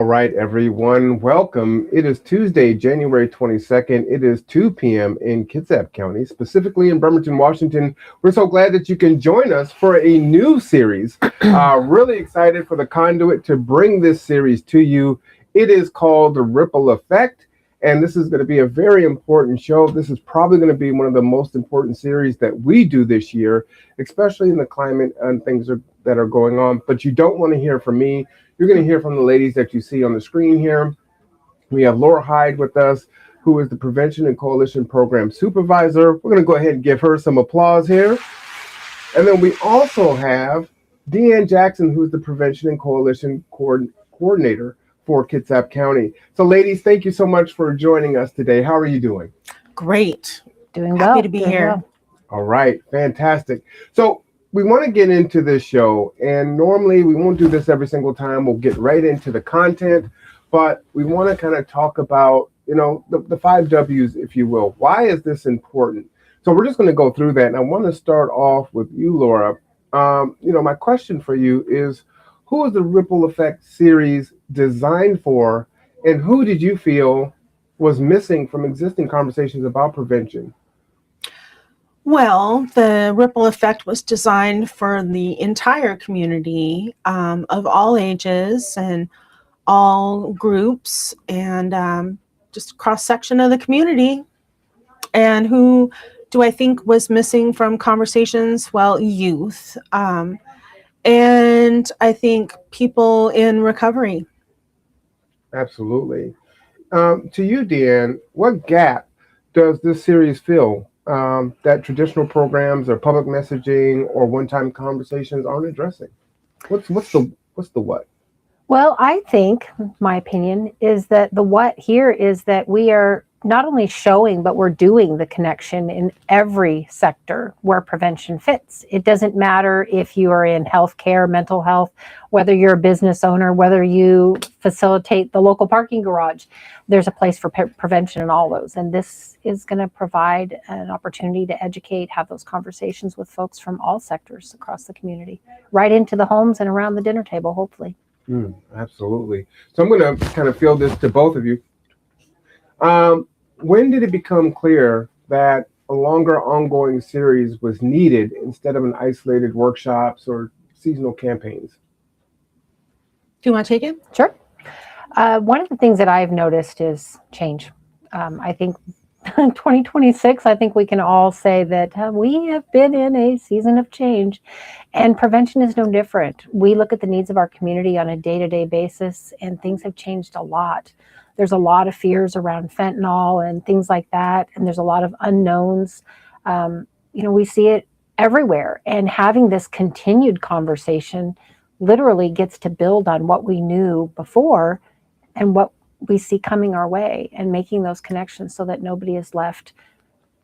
All right, everyone, welcome. It is Tuesday, January 22nd. It is 2 p.m. in Kitsap County, specifically in Bremerton, Washington. We're so glad that you can join us for a new series. Really excited for the Conduit to bring this series to you. It is called The Ripple Effect, and this is going to be a very important show. This is probably going to be one of the most important series that we do this year, especially in the climate and that are going on. But you don't want to hear from me. You're going to hear from the ladies that you see on the screen here. We have Laura Hyde with us, who is the Prevention and Coalition Program Supervisor. We're going to go ahead and give her some applause here. And then we also have Deanne Jackson, who is the Prevention and Coalition Coordinator for Kitsap County. So, ladies, thank you so much for joining us today. How are you doing? Great. Doing well. Happy to be here. Well. All right, fantastic. So, we want to get into this show, and normally we won't do this every single time. We'll get right into the content, but we want to kind of talk about, the 5 Ws, if you will. Why is this important? So we're just going to go through that, and I want to start off with you, Laura. My question for you is, who is the Ripple Effect series designed for, and who did you feel was missing from existing conversations about prevention? Well, the Ripple Effect was designed for the entire community of all ages and all groups and just cross-section of the community. And who do I think was missing from conversations? Well, youth. And I think people in recovery. Absolutely. To you, Deanne, what gap does this series fill that traditional programs or public messaging or one-time conversations aren't addressing? What's the what? Well, I think my opinion is that the what here is that we are not only showing, but we're doing the connection in every sector where prevention fits. It doesn't matter if you are in healthcare, mental health, whether you're a business owner, whether you facilitate the local parking garage. There's a place for prevention in all those. And this is going to provide an opportunity to educate, have those conversations with folks from all sectors across the community, right into the homes and around the dinner table, hopefully. Absolutely. So I'm going to kind of field this to both of you. When did it become clear that a longer ongoing series was needed instead of an isolated workshops or seasonal campaigns? Do you want to take it? Sure. One of the things that I've noticed is change. I think 2026, I think we can all say that we have been in a season of change, and prevention is no different. We look at the needs of our community on a day-to-day basis, and things have changed a lot. There's a lot of fears around fentanyl and things like that, and there's a lot of unknowns. We see it everywhere, and having this continued conversation literally gets to build on what we knew before and what we see coming our way, and making those connections so that nobody is left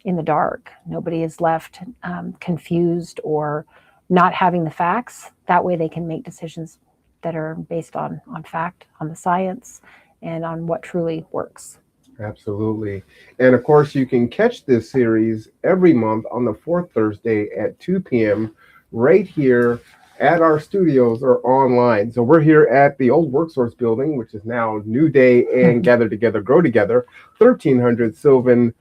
in the dark. Nobody is left confused or not having the facts. That way they can make decisions that are based on fact, on the science, and on what truly works. Absolutely. And of course, you can catch this series every month on the fourth Thursday at 2 p.m. right here at our studios or online. So we're here at the old WorkSource building, which is now New Day and Gather Together, Grow Together, 1300 Sylvan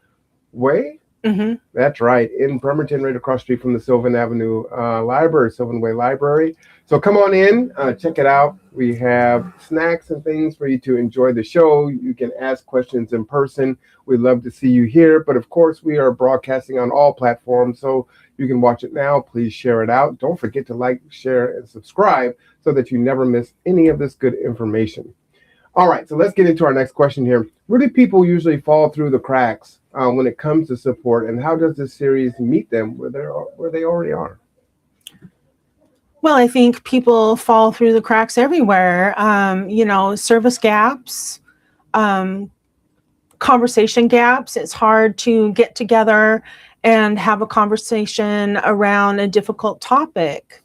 Way. Mm-hmm. That's right, in Bremerton, right across the street from the Sylvan Avenue Library, Sylvan Way Library. So come on in, check it out. We have snacks and things for you to enjoy the show. You can ask questions in person. We'd love to see you here. But of course, we are broadcasting on all platforms, so you can watch it now. Please share it out. Don't forget to like, share, and subscribe so that you never miss any of this good information. All right, so let's get into our next question here. Where do people usually fall through the cracks when it comes to support, and how does this series meet them where they already are? Well, I think people fall through the cracks everywhere. Service gaps, conversation gaps. It's hard to get together and have a conversation around a difficult topic.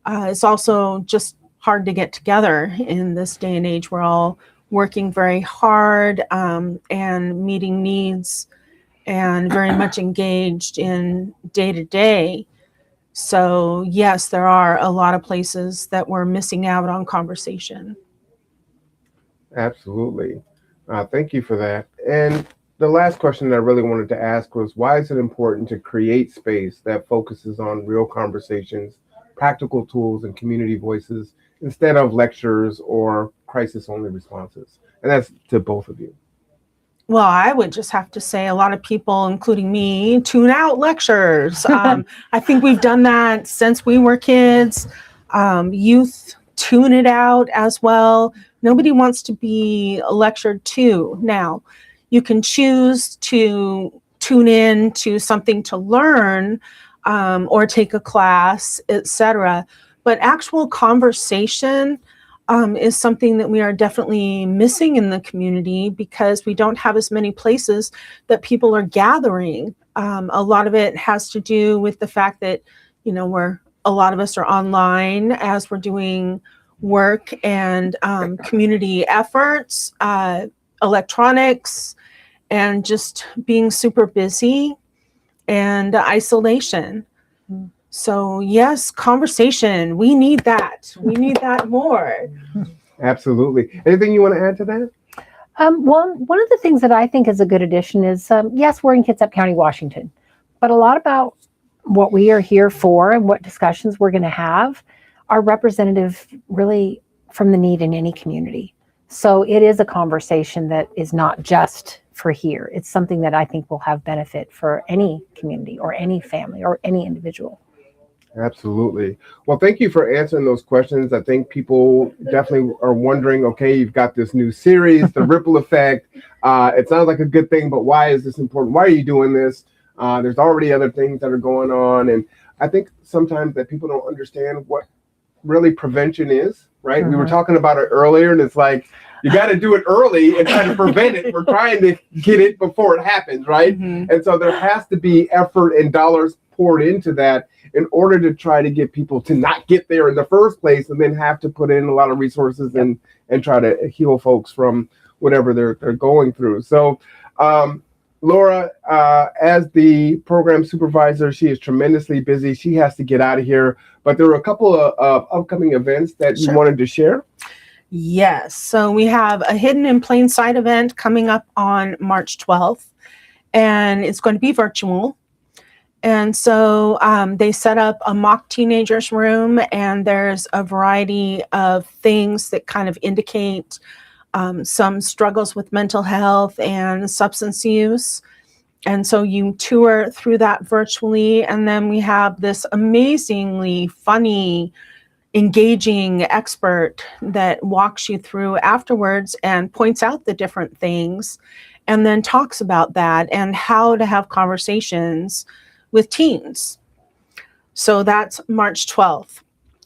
It's also just hard to get together in this day and age. We're all working very hard and meeting needs and very much engaged in day to day. So yes, there are a lot of places that we're missing out on conversation. Absolutely. Thank you for that. And the last question that I really wanted to ask was, why is it important to create space that focuses on real conversations, practical tools, and community voices instead of lectures or crisis only responses? And that's to both of you. Well, I would just have to say a lot of people, including me, tune out lectures. I think we've done that since we were kids. Youth tune it out as well. Nobody wants to be lectured to now. You can choose to tune in to something to learn, or take a class, etc. But actual conversation is something that we are definitely missing in the community because we don't have as many places that people are gathering. A lot of it has to do with the fact that, a lot of us are online as we're doing work and community efforts, electronics, and just being super busy and isolation. So yes, conversation. We need that. We need that more. Absolutely. Anything you want to add to that? Well, one of the things that I think is a good addition is, yes, we're in Kitsap County, Washington, but a lot about what we are here for and what discussions we're going to have are representative really from the need in any community. So it is a conversation that is not just for here. It's something that I think will have benefit for any community or any family or any individual. Absolutely. Well, thank you for answering those questions. I think people definitely are wondering, okay, you've got this new series, the ripple effect. It sounds like a good thing, but why is this important? Why are you doing this? There's already other things that are going on. And I think sometimes that people don't understand what really prevention is, right? We were talking about it earlier, and it's like, you got to do it early and try to prevent it. We're trying to get it before it happens, right? And so there has to be effort and dollars poured into that in order to try to get people to not get there in the first place, and then have to put in a lot of resources and try to heal folks from whatever they're going through. So Laura, as the program supervisor, she is tremendously busy. She has to get out of here, but there are a couple of upcoming events that you wanted to share. Yes. So we have a Hidden in Plain Sight event coming up on March 12th, and it's going to be virtual. And so they set up a mock teenagers room, and there's a variety of things that kind of indicate some struggles with mental health and substance use. And so you tour through that virtually. And then we have this amazingly funny, engaging expert that walks you through afterwards and points out the different things and then talks about that and how to have conversations with teens. So that's March 12th.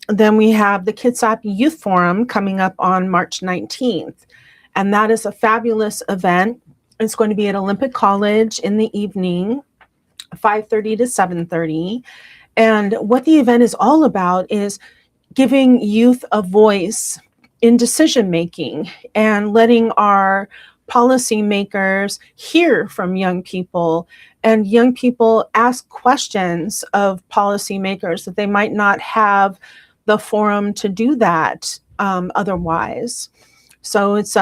Then we have the Kitsap Youth Forum coming up on March 19th. And that is a fabulous event. It's going to be at Olympic College in the evening, 5:30 to 7:30. And what the event is all about is giving youth a voice in decision making and letting our policymakers hear from young people, and young people ask questions of policymakers that they might not have the forum to do that otherwise. So it's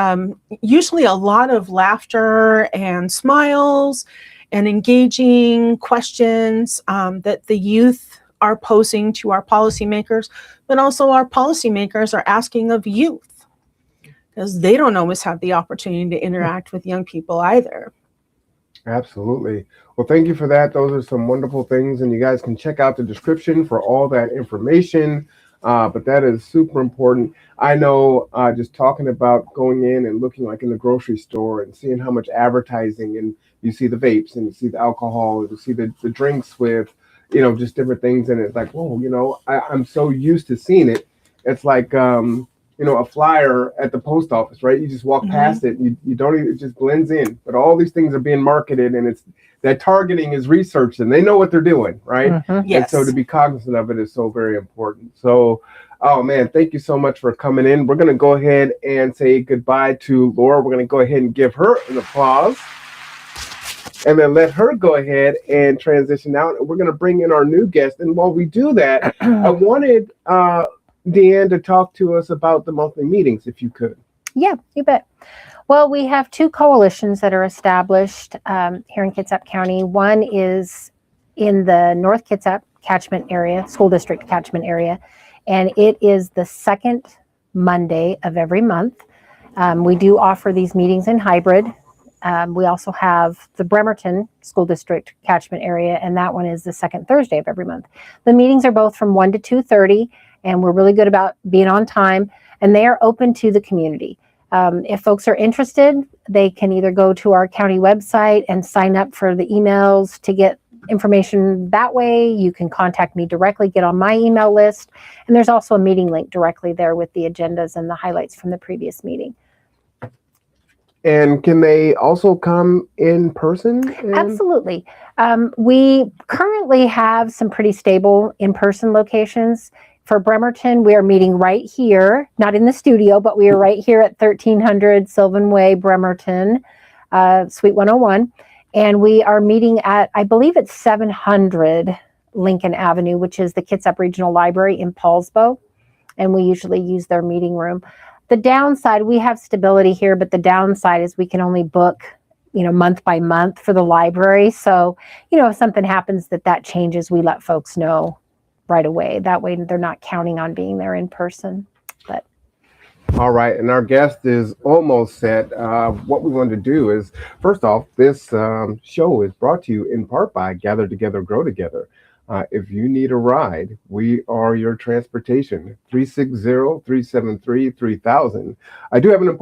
usually a lot of laughter and smiles and engaging questions that the youth are posing to our policymakers, but also our policymakers are asking of youth, because they don't always have the opportunity to interact with young people either. Absolutely. Well, thank you for that. Those are some wonderful things, and you guys can check out the description for all that information. But that is super important. I know just talking about going in and looking like in the grocery store and seeing how much advertising, and you see the vapes and you see the alcohol and you see the drinks with, just different things. And it's like, whoa, I'm so used to seeing it. It's like, a flyer at the post office, right? You just walk past it. You don't even, it just blends in. But all these things are being marketed, and it's that targeting is researched, and they know what they're doing, right? Yes. And so to be cognizant of it is so very important. So, oh man, thank you so much for coming in. We're going to go ahead and say goodbye to Laura. We're going to go ahead and give her an applause, and then let her go ahead and transition out. And we're going to bring in our new guest. And while we do that, I wanted Deanne to talk to us about the monthly meetings, if you could. Yeah, you bet. Well, we have two coalitions that are established here in Kitsap County. One is in the North Kitsap catchment area, school district catchment area, and it is the second Monday of every month. We do offer these meetings in hybrid. We also have the Bremerton School District catchment area, and that one is the second Thursday of every month. The meetings are both from 1 to 2:30, and we're really good about being on time, and they are open to the community. If folks are interested, they can either go to our county website and sign up for the emails to get information that way. You can contact me directly, get on my email list, and there's also a meeting link directly there with the agendas and the highlights from the previous meeting. And can they also come in person? Absolutely. We currently have some pretty stable in-person locations. For Bremerton, we are meeting right here, not in the studio, but we are right here at 1300 Sylvan Way, Bremerton, Suite 101. And we are meeting at, I believe it's 700 Lincoln Avenue, which is the Kitsap Regional Library in Paulsbo. And we usually use their meeting room. The downside, we have stability here, but the downside is we can only book, month by month for the library. So, if something happens that changes, we let folks know right away. That way they're not counting on being there in person. But all right, and our guest is almost set. What we want to do is, first off, this show is brought to you in part by Gather Together, Grow Together. If you need a ride, we are your transportation, 360-373-3000. I do have an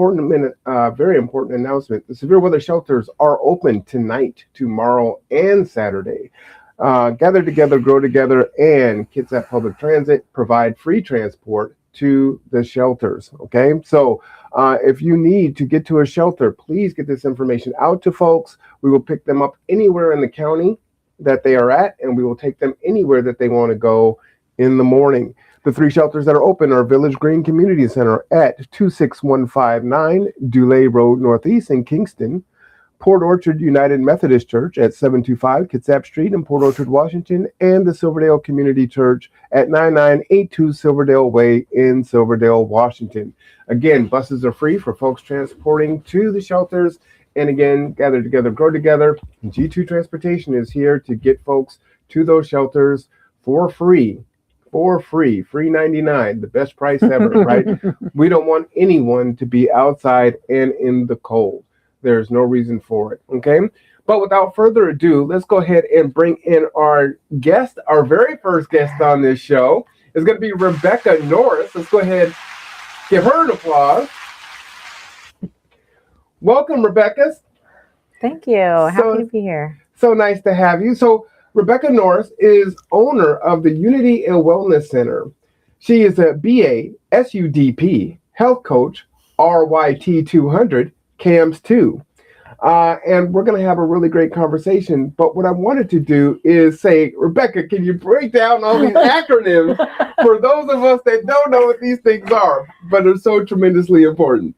very important announcement. The severe weather shelters are open tonight, tomorrow, and Saturday. Gather Together, Grow Together, and Kitsap Public Transit provide free transport to the shelters. Okay, so if you need to get to a shelter, please get this information out to folks. We will pick them up anywhere in the county that they are at, and we will take them anywhere that they want to go in the morning. The three shelters that are open are Village Green Community Center at 26159 Dulé Road Northeast in Kingston, Port Orchard United Methodist Church at 725 Kitsap Street in Port Orchard, Washington, and the Silverdale Community Church at 9982 Silverdale Way in Silverdale, Washington. Again, buses are free for folks transporting to the shelters. And again, Gather Together, Grow Together. G2 Transportation is here to get folks to those shelters for free. Free 99, the best price ever, right? We don't want anyone to be outside and in the cold. There's no reason for it, okay? But without further ado, let's go ahead and bring in our guest. Our very first guest on this show is going to be Rebecca Norris. Let's go ahead, give her an applause. Welcome, Rebecca. Thank you. Happy to be here. So nice to have you. So Rebecca Norris is owner of the Unity and Wellness Center. She is a BA, SUDP, health coach, RYT 200, CAMS 2. And we're going to have a really great conversation. But what I wanted to do is say, Rebecca, can you break down all these acronyms for those of us that don't know what these things are, but are so tremendously important?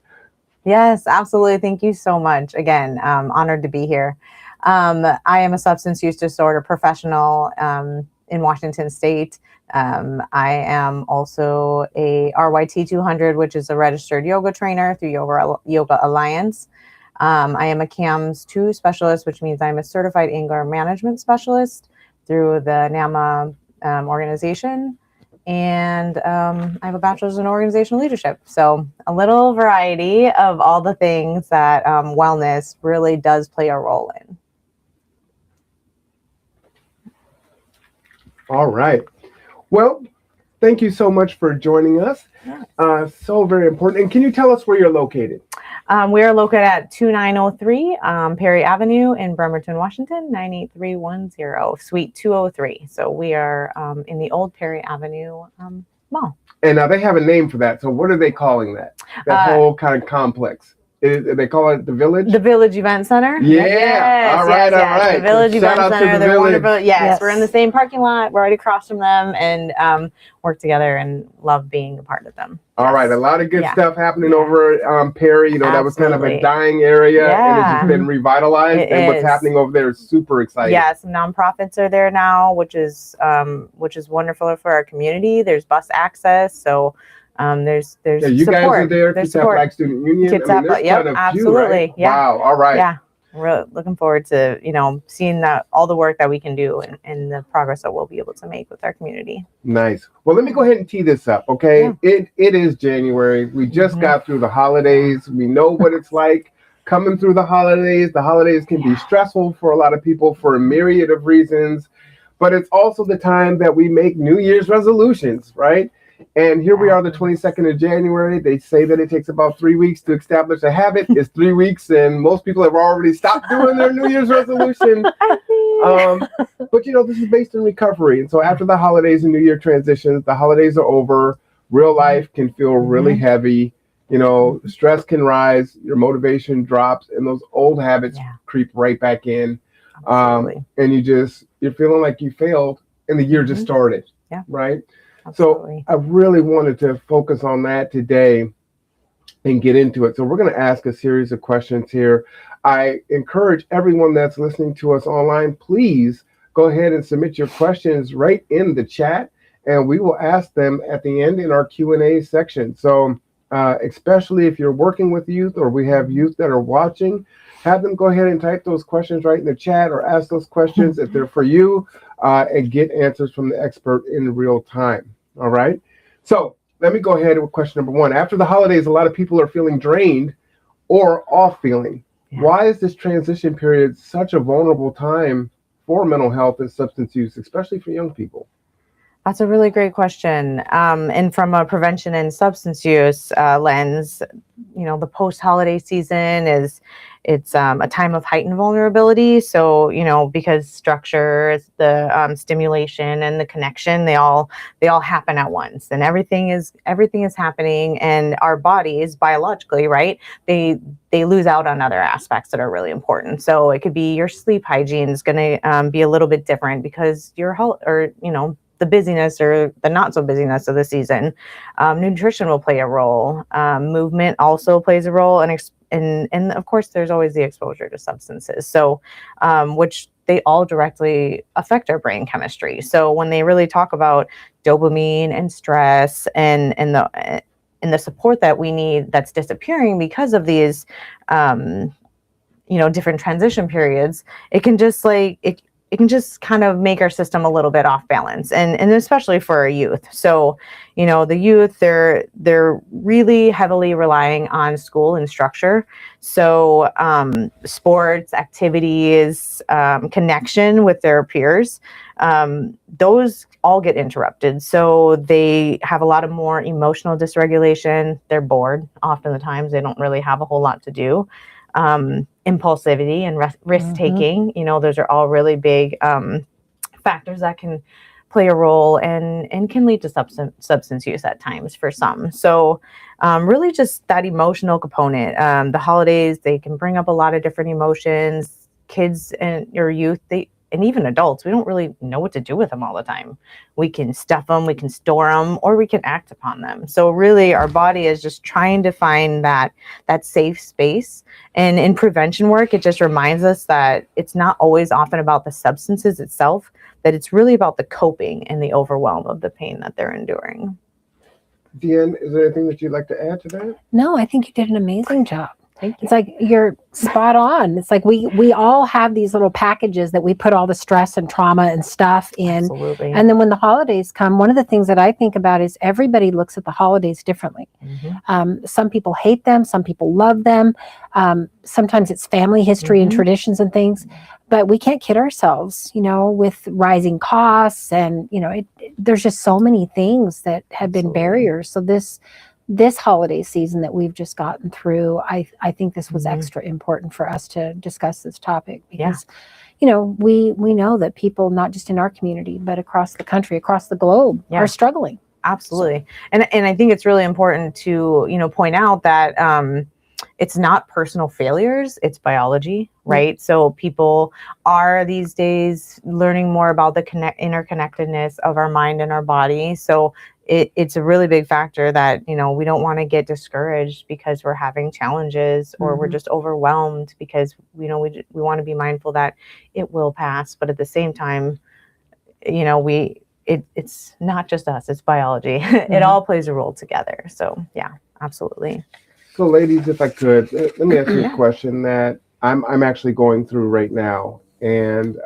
Yes, absolutely. Thank you so much. Again, honored to be here. I am a substance use disorder professional in Washington State. I am also a RYT 200, which is a registered yoga trainer through Yoga Alliance. I am a CAMS 2 specialist, which means I'm a certified anger management specialist through the NAMA organization. And I have a bachelor's in organizational leadership. So a little variety of all the things that wellness really does play a role in. All right. Well, thank you so much for joining us. So very important. And can you tell us where you're located? We are located at 2903 Perry Avenue in Bremerton, Washington, 98310, Suite 203. So we are in the old Perry Avenue mall. And now they have a name for that. So what are they calling that? That whole kind of complex? They call it the Village? The Village Event Center. Yeah. Yes, all right. The Village Event Center. They're wonderful. Yes, we're in the same parking lot. We're right across from them and work together and love being a part of them. All right. A lot of good stuff happening over Perry. That was kind of a dying area and it's just been revitalized. What's happening over there is super exciting. Yeah, some nonprofits are there now, which is wonderful for our community. There's bus access. So There's Yeah, you support. guys are there. There's Kitsap support. Black Student Union. Kitsap, there's yep, quite a absolutely. few, right? Yeah. Wow. All right. Yeah. We're looking forward to, seeing that all the work that we can do and the progress that we'll be able to make with our community. Nice. Well, let me go ahead and tee this up, okay? Yeah. It is January. We just got through the holidays. We know what it's like coming through the holidays. The holidays can be stressful for a lot of people for a myriad of reasons, but it's also the time that we make New Year's resolutions, right? And here we are, the 22nd of January. They say that it takes about 3 weeks to establish a habit. It's 3 weeks, and most people have already stopped doing their New Year's resolution. But this is based on recovery. And so after the holidays and New Year transitions, the holidays are over. Real life can feel really heavy. Stress can rise, your motivation drops, and those old habits creep right back in. And you're feeling like you failed, and the year just started. Yeah. Right? Absolutely. So I really wanted to focus on that today and get into it. So we're going to ask a series of questions here. I encourage everyone that's listening to us online, please go ahead and submit your questions right in the chat, and we will ask them at the end in our Q&A section. So especially if you're working with youth or we have youth that are watching, have them go ahead and type those questions right in the chat or ask those questions if they're for you and get answers from the expert in real time. All right. So let me go ahead with question number one. After the holidays, a lot of people are feeling drained or off feeling. Yeah. Why is this transition period such a vulnerable time for mental health and substance use, especially for young people? That's a really great question. And from a prevention and substance use lens, the post-holiday season it's a time of heightened vulnerability. So, because structure, the stimulation and the connection, they all happen at once, and everything is happening, and our bodies biologically, right? They lose out on other aspects that are really important. So it could be your sleep hygiene is going to be a little bit different because the busyness or the not so busyness of the season. Nutrition will play a role. Movement also plays a role, and of course there's always the exposure to substances. So, which they all directly affect our brain chemistry. So when they really talk about dopamine and stress and the support that we need that's disappearing because of these, different transition periods, it can just it can just kind of make our system a little bit off balance, and especially for our youth. So, the youth, they're really heavily relying on school and structure. So, sports, activities, connection with their peers, those all get interrupted. So they have a lot of more emotional dysregulation. They're bored. Often the times they don't really have a whole lot to do. Impulsivity and risk taking, those are all really big factors that can play a role and can lead to substance use at times for some. So really just that emotional component. The holidays, they can bring up a lot of different emotions. Kids and your youth, and even adults, we don't really know what to do with them all the time. We can stuff them, we can store them, or we can act upon them. So really our body is just trying to find that safe space. And in prevention work, it just reminds us that it's not always often about the substances itself, that it's really about the coping and the overwhelm of the pain that they're enduring. Deanne, is there anything that you'd like to add to that? No, I think you did an amazing job. Thank you. It's like you're spot on. It's like we all have these little packages that we put all the stress and trauma and stuff in. Absolutely. And then when the holidays come, one of the things that I think about is everybody looks at the holidays differently. Some people hate them. Some people love them. Sometimes it's family history and traditions and things. But we can't kid ourselves, with rising costs and, there's just so many things that have been barriers. So this holiday season that we've just gotten through, I think this was extra important for us to discuss this topic because, we know that people, not just in our community, but across the country, across the globe, are struggling. Absolutely. And I think it's really important to, point out that it's not personal failures, it's biology, right? So people are these days learning more about the interconnectedness of our mind and our body. So it's a really big factor that, we don't want to get discouraged because we're having challenges or we're just overwhelmed because, we want to be mindful that it will pass. But at the same time, it's not just us, it's biology. It all plays a role together. So yeah, absolutely. So ladies, if I could, let me ask you Yeah. a question that I'm actually going through right now. And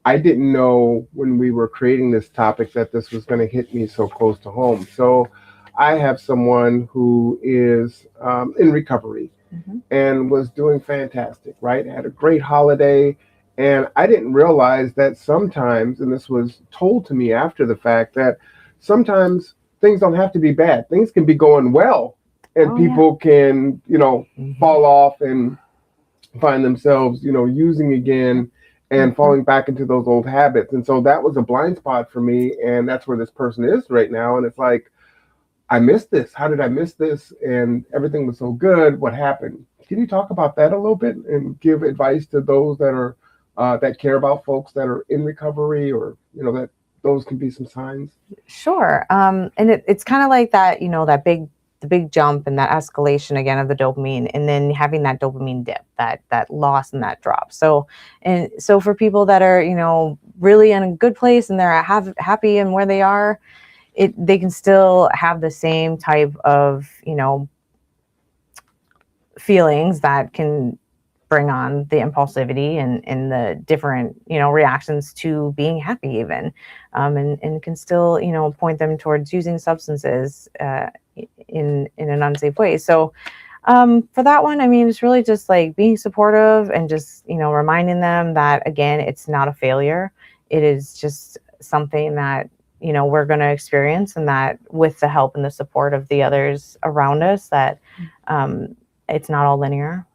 I didn't know when we were creating this topic that this was going to hit me so close to home. So I have someone who is in recovery and was doing fantastic, right? Had a great holiday. And I didn't realize that sometimes, and this was told to me after the fact, that sometimes things don't have to be bad. Things can be going well, and people can, fall off and find themselves, using again and falling back into those old habits. And so that was a blind spot for me. And that's where this person is right now. And it's like, I missed this. How did I miss this? And everything was so good. What happened? Can you talk about that a little bit and give advice to those that are that care about folks that are in recovery, or that those can be some signs? Sure. And it's kind of like that, the big jump and that escalation again of the dopamine, and then having that dopamine dip, that loss and that drop. So for people that are, really in a good place and they're happy in where they are, they can still have the same type of, feelings that can bring on the impulsivity and the different, reactions to being happy even, and can still, point them towards using substances in an unsafe way. So for that one, I mean, it's really just like being supportive and just, reminding them that, again, it's not a failure. It is just something that, we're going to experience, and that with the help and the support of the others around us, that it's not all linear.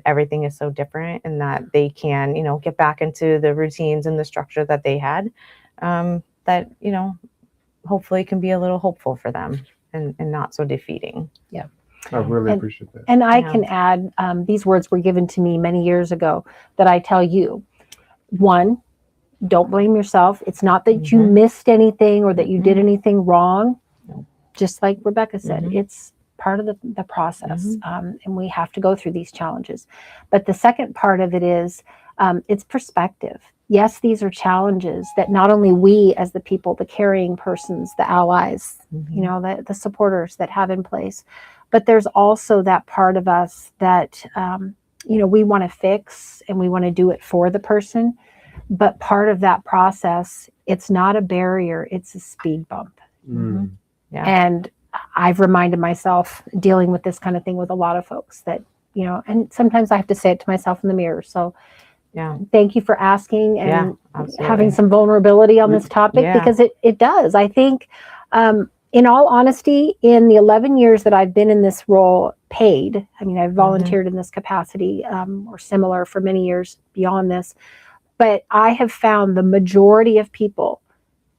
Everything is so different, and that they can, get back into the routines and the structure that they had, that, hopefully can be a little hopeful for them and not so defeating. Yeah. I really appreciate that. And I can add, these words were given to me many years ago that I tell you. One, don't blame yourself. It's not that you missed anything or that you did anything wrong. Just like Rebecca said, it's part of the process, and we have to go through these challenges. But the second part of it is it's perspective. Yes, these are challenges that not only we as the people, the caring persons, the allies, the supporters that have in place, but there's also that part of us that, we want to fix and we want to do it for the person. But part of that process, it's not a barrier, it's a speed bump. Mm. Yeah. And I've reminded myself dealing with this kind of thing with a lot of folks that, and sometimes I have to say it to myself in the mirror. So thank you for asking and having some vulnerability on this topic, because it does. I think, in all honesty, in the 11 years that I've been in this role paid, I mean, I've volunteered in this capacity or similar for many years beyond this, but I have found the majority of people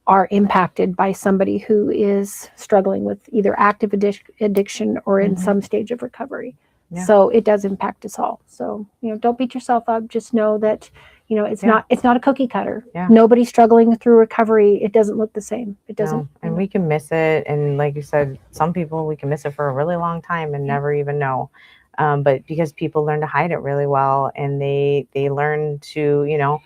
are impacted by somebody who is struggling with either active addiction or in some stage of recovery. Yeah. So it does impact us all. So, don't beat yourself up. Just know that, it's not a cookie cutter. Yeah. Nobody struggling through recovery, it doesn't look the same. It doesn't. No. And we can miss it. And like you said, some people, we can miss it for a really long time and never even know. But because people learn to hide it really well, and they learn to,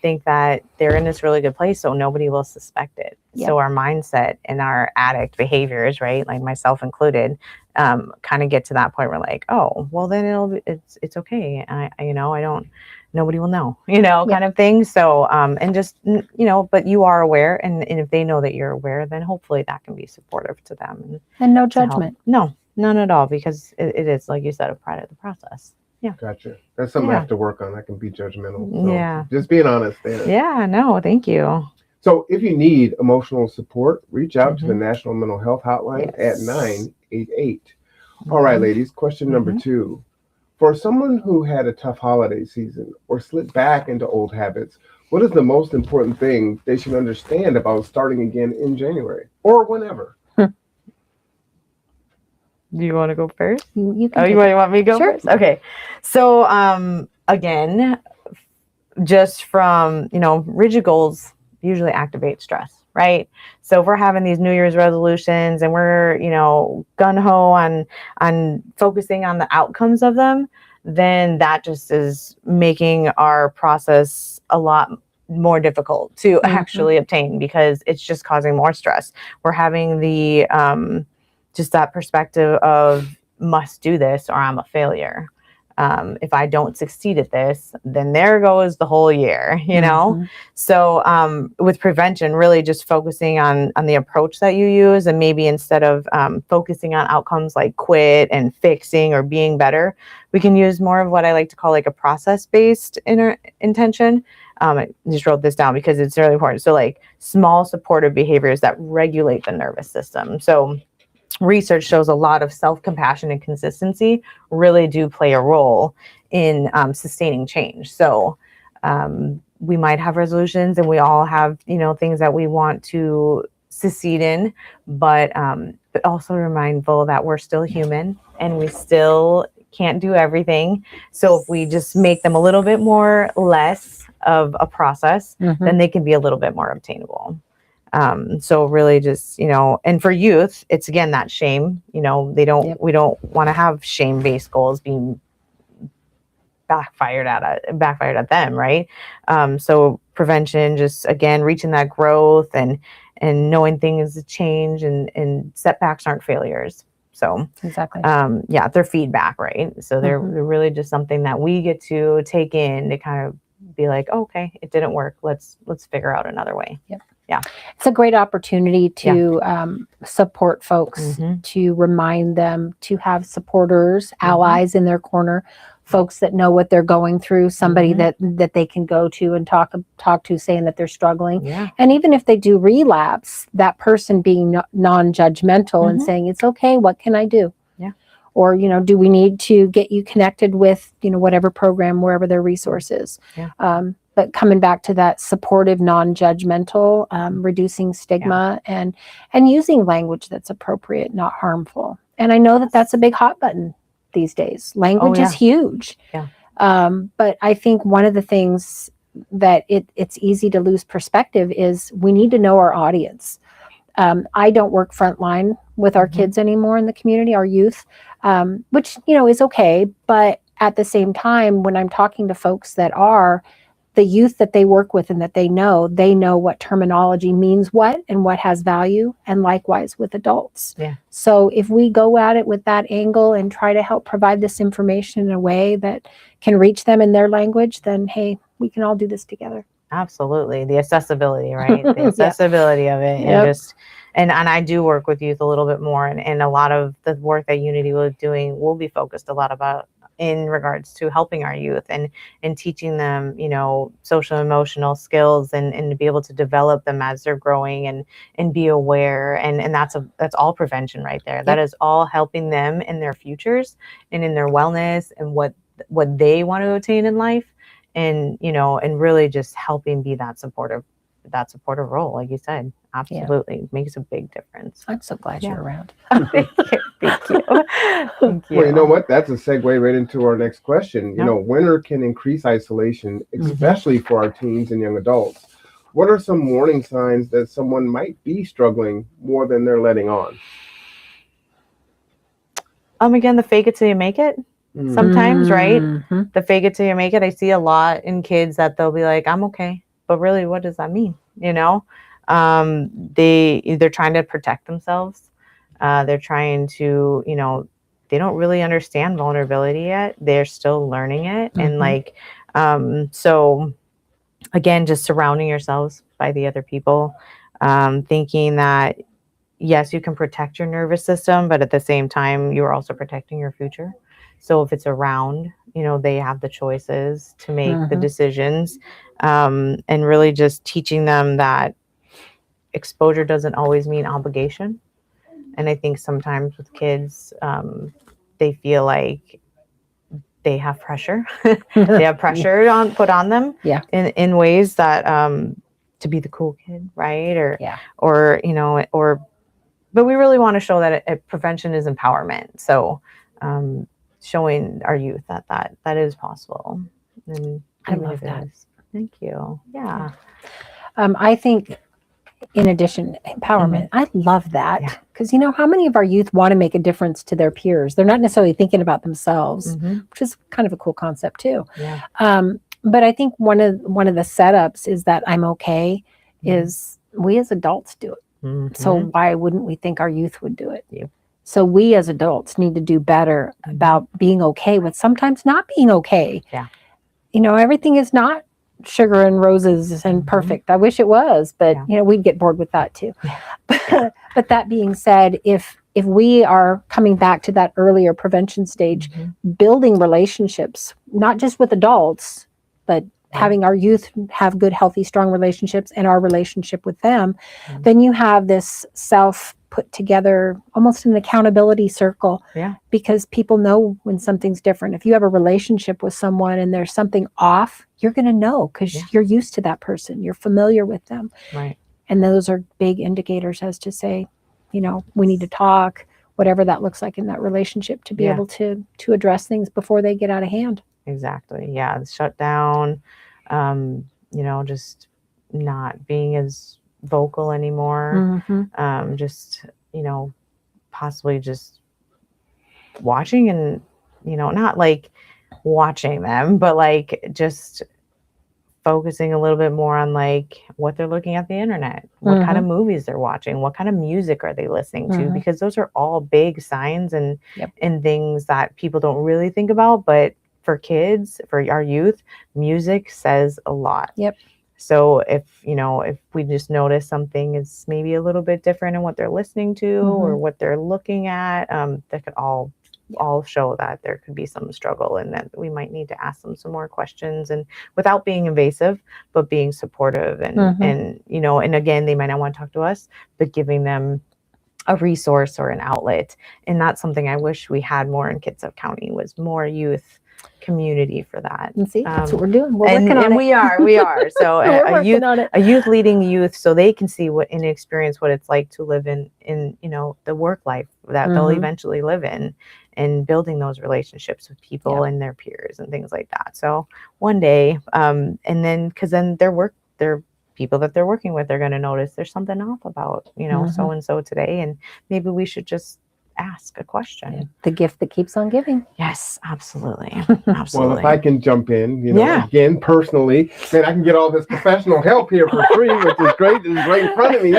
think that they're in this really good place, so nobody will suspect it. Yep. So our mindset and our addict behaviors, right, like myself included, kind of get to that point where like, oh, well then it's okay. Nobody will know, kind of thing. So, and just, but you are aware, and if they know that you're aware, then hopefully that can be supportive to them. And no judgment. No, none at all, because it is, like you said, a part of the process. Yeah. Gotcha. That's something I have to work on. I can be judgmental. So just being honest there. Yeah, no, thank you. So if you need emotional support, reach out to the National Mental Health Hotline at 988. All right, ladies, question number 2. For someone who had a tough holiday season or slipped back into old habits, what is the most important thing they should understand about starting again in January or whenever? Do you want to go first? You can. You want me to go first? Okay. So, again, just from, rigid goals usually activate stress, right? So if we're having these New Year's resolutions and we're, gung-ho on focusing on the outcomes of them, then that just is making our process a lot more difficult to actually obtain because it's just causing more stress. We're having the just that perspective of must do this or I'm a failure. If I don't succeed at this, then there goes the whole year, you know? So with prevention, really just focusing on the approach that you use, and maybe instead of focusing on outcomes like quit and fixing or being better, we can use more of what I like to call like a process-based intention. I just wrote this down because it's really important. So like small supportive behaviors that regulate the nervous system. So research shows a lot of self-compassion and consistency really do play a role in sustaining change. So we might have resolutions and we all have, you know, things that we want to succeed in, but also mindful that we're still human and we still can't do everything. So if we just make them a little bit more less of a process, then they can be a little bit more obtainable. So really just, you know, and for youth, it's again, that shame, you know, we don't want to have shame-based goals being backfired at them. Right. So prevention, just again, reaching that growth and knowing things change and setbacks aren't failures. So exactly. Yeah, they're feedback. Right. So they're really just something that we get to take in to kind of be like, oh, okay, it didn't work. Let's figure out another way. Yep. Yeah. It's a great opportunity to support folks, to remind them to have supporters, allies in their corner, folks that know what they're going through, somebody that they can go to and talk to, saying that they're struggling. Yeah. And even if they do relapse, that person being non-judgmental and saying, it's okay, what can I do? Yeah. Or, you know, do we need to get you connected with, you know, whatever program, wherever their resource is. Yeah. But coming back to that supportive, non-judgmental, reducing stigma and using language that's appropriate, not harmful. And I know that that's a big hot button these days. Language is huge. Yeah. But I think one of the things that it's easy to lose perspective is we need to know our audience. I don't work frontline with our kids anymore in the community, our youth, which, you know, is okay. But at the same time, when I'm talking to folks that are the youth that they work with and that they know what terminology means what and what has value, and likewise with adults. Yeah. So if we go at it with that angle and try to help provide this information in a way that can reach them in their language, then hey, we can all do this together. Absolutely. The accessibility, right? The accessibility of it. And just, and I do work with youth a little bit more, and a lot of the work that Unity was doing will be focused a lot about in regards to helping our youth and teaching them, you know, social emotional skills and to be able to develop them as they're growing and be aware. And that's all prevention right there. That is all helping them in their futures and in their wellness and what they want to attain in life. And, you know, and really just helping be that supportive role, like you said. Absolutely. Makes a big difference. I'm so glad you're around. Thank you. Thank you. Thank you. Well, you know what? That's a segue right into our next question. You know, winter can increase isolation, especially for our teens and young adults. What are some warning signs that someone might be struggling more than they're letting on? Again, the fake it till you make it. Sometimes, right? The fake it till you make it. I see a lot in kids that they'll be like, I'm okay. But really, what does that mean? You know, they're trying to protect themselves. They're trying to, you know, they don't really understand vulnerability yet. They're still learning it. And like, so again, just surrounding yourselves by the other people, thinking that, yes, you can protect your nervous system, but at the same time, you're also protecting your future. So if it's around, you know, they have the choices to make the decisions, and really just teaching them that exposure doesn't always mean obligation. And I think sometimes with kids, they feel like they have pressure. They have pressure put on them in ways that to be the cool kid, right? Or you know, but we really want to show that prevention is empowerment. So showing our youth that is possible. And I love that. Thank you. Yeah. I think in addition, empowerment, I love that. Because, you know, how many of our youth want to make a difference to their peers? They're not necessarily thinking about themselves, which is kind of a cool concept too. Yeah. But I think one of the setups is that I'm okay is we as adults do it. So why wouldn't we think our youth would do it? Yep. So we as adults need to do better about being okay with sometimes not being okay. Yeah. You know, everything is not sugar and roses and perfect. I wish it was, but you know, we'd get bored with that too. But that being said, if we are coming back to that earlier prevention stage, building relationships, not just with adults, but having our youth have good, healthy, strong relationships and our relationship with them, then you have this self put together almost an accountability circle, because people know when something's different. If you have a relationship with someone and there's something off, you're going to know because you're used to that person. You're familiar with them. Right. And those are big indicators as to say, you know, we need to talk, whatever that looks like in that relationship, to be able to address things before they get out of hand. Exactly. Yeah. Shut down, you know, just not being as vocal anymore. Just, you know, possibly just watching and, you know, not like watching them, but like just focusing a little bit more on like what they're looking at the internet, what kind of movies they're watching, what kind of music are they listening to, because those are all big signs and things that people don't really think about. But for kids, for our youth, music says a lot. So if, you know, if we just notice something is maybe a little bit different in what they're listening to or what they're looking at, that could all show that there could be some struggle and that we might need to ask them some more questions, and without being invasive, but being supportive and, you know, and again, they might not want to talk to us, but giving them a resource or an outlet. And that's something I wish we had more in Kitsap County, was more youth community for that. And see, that's what we're doing. We're working on and it. we are. So a youth leading youth, so they can see what and experience what it's like to live in, you know, the work life that they'll eventually live in, and building those relationships with people and their peers and things like that. So one day, and then, because then their people that they're working with, they're going to notice there's something off about, you know, so and so today, and maybe we should just ask a question. The gift that keeps on giving. Yes, absolutely. Well, if I can jump in, you know, again, personally, then I can get all this professional help here for free, which is great. This is right in front of me.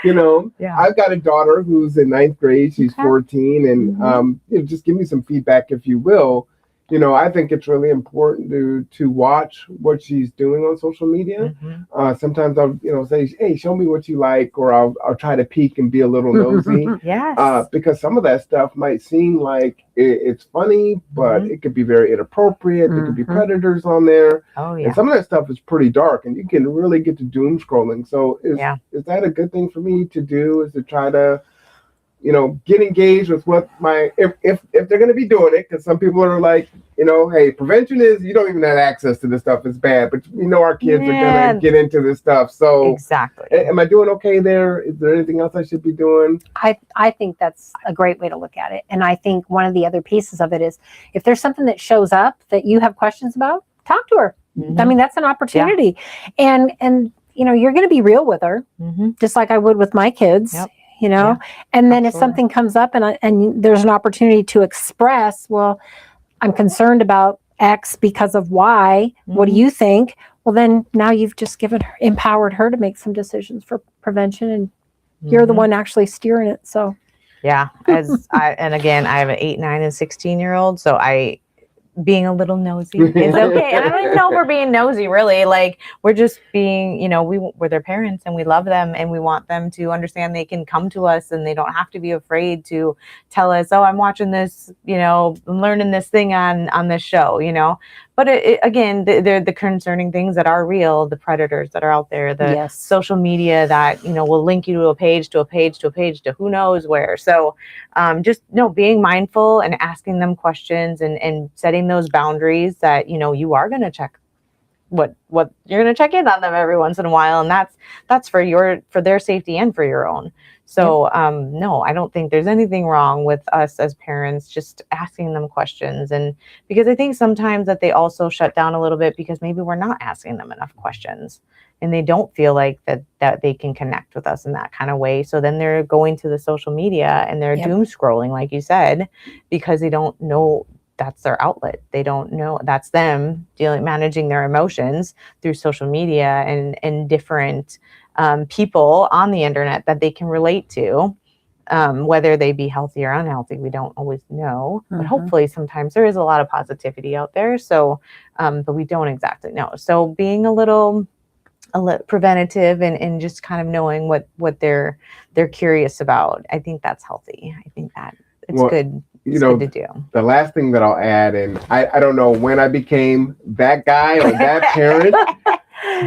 You know, I've got a daughter who's in 9th grade. She's 14, and you know, just give me some feedback, if you will. You know, I think it's really important to watch what she's doing on social media. Sometimes I'll, you know, say, hey, show me what you like, or I'll try to peek and be a little nosy. Because some of that stuff might seem like it's funny, but it could be very inappropriate. There could be predators on there. And some of that stuff is pretty dark, and you can really get to doom scrolling. So is that a good thing for me to do, is to try to, you know, get engaged with what if they're going to be doing it, because some people are like, you know, hey, prevention is, you don't even have access to this stuff, it's bad, but we know our kids are going to get into this stuff. So am I doing okay there? Is there anything else I should be doing? I think that's a great way to look at it. And I think one of the other pieces of it is, if there's something that shows up that you have questions about, talk to her. I mean, that's an opportunity. And you know, you're going to be real with her, just like I would with my kids. You know, and then if something comes up and there's an opportunity to express, well, I'm concerned about X because of Y. What do you think? Well, then now you've just empowered her to make some decisions for prevention, and you're the one actually steering it. So, and again, I have an 8, 9, and 16-year-old, so being a little nosy is okay. And I don't even know if we're being nosy, really. Like, we're just being, you know, we're their parents and we love them, and we want them to understand they can come to us and they don't have to be afraid to tell us, oh, I'm watching this, you know, I'm learning this thing on this show, you know. But again, they're the concerning things that are real, the predators that are out there, the social media that, you know, will link you to a page, to who knows where. So just, being mindful and asking them questions and setting those boundaries that, you know, you are going to check what you're going to check in on them every once in a while. And that's for their safety and for your own. So, no, I don't think there's anything wrong with us as parents just asking them questions. And because I think sometimes that they also shut down a little bit because maybe we're not asking them enough questions, and they don't feel like that they can connect with us in that kind of way. So then they're going to the social media and they're doom scrolling, like you said, because they don't know that's their outlet. They don't know, that's them managing their emotions through social media and different people on the internet that they can relate to. Whether they be healthy or unhealthy, we don't always know, but hopefully sometimes there is a lot of positivity out there. So, but we don't exactly know. So being a little preventative and just kind of knowing what they're curious about, I think that's healthy. I think that it's good. It's good to do. The last thing that I'll add, and I don't know when I became that guy or that parent,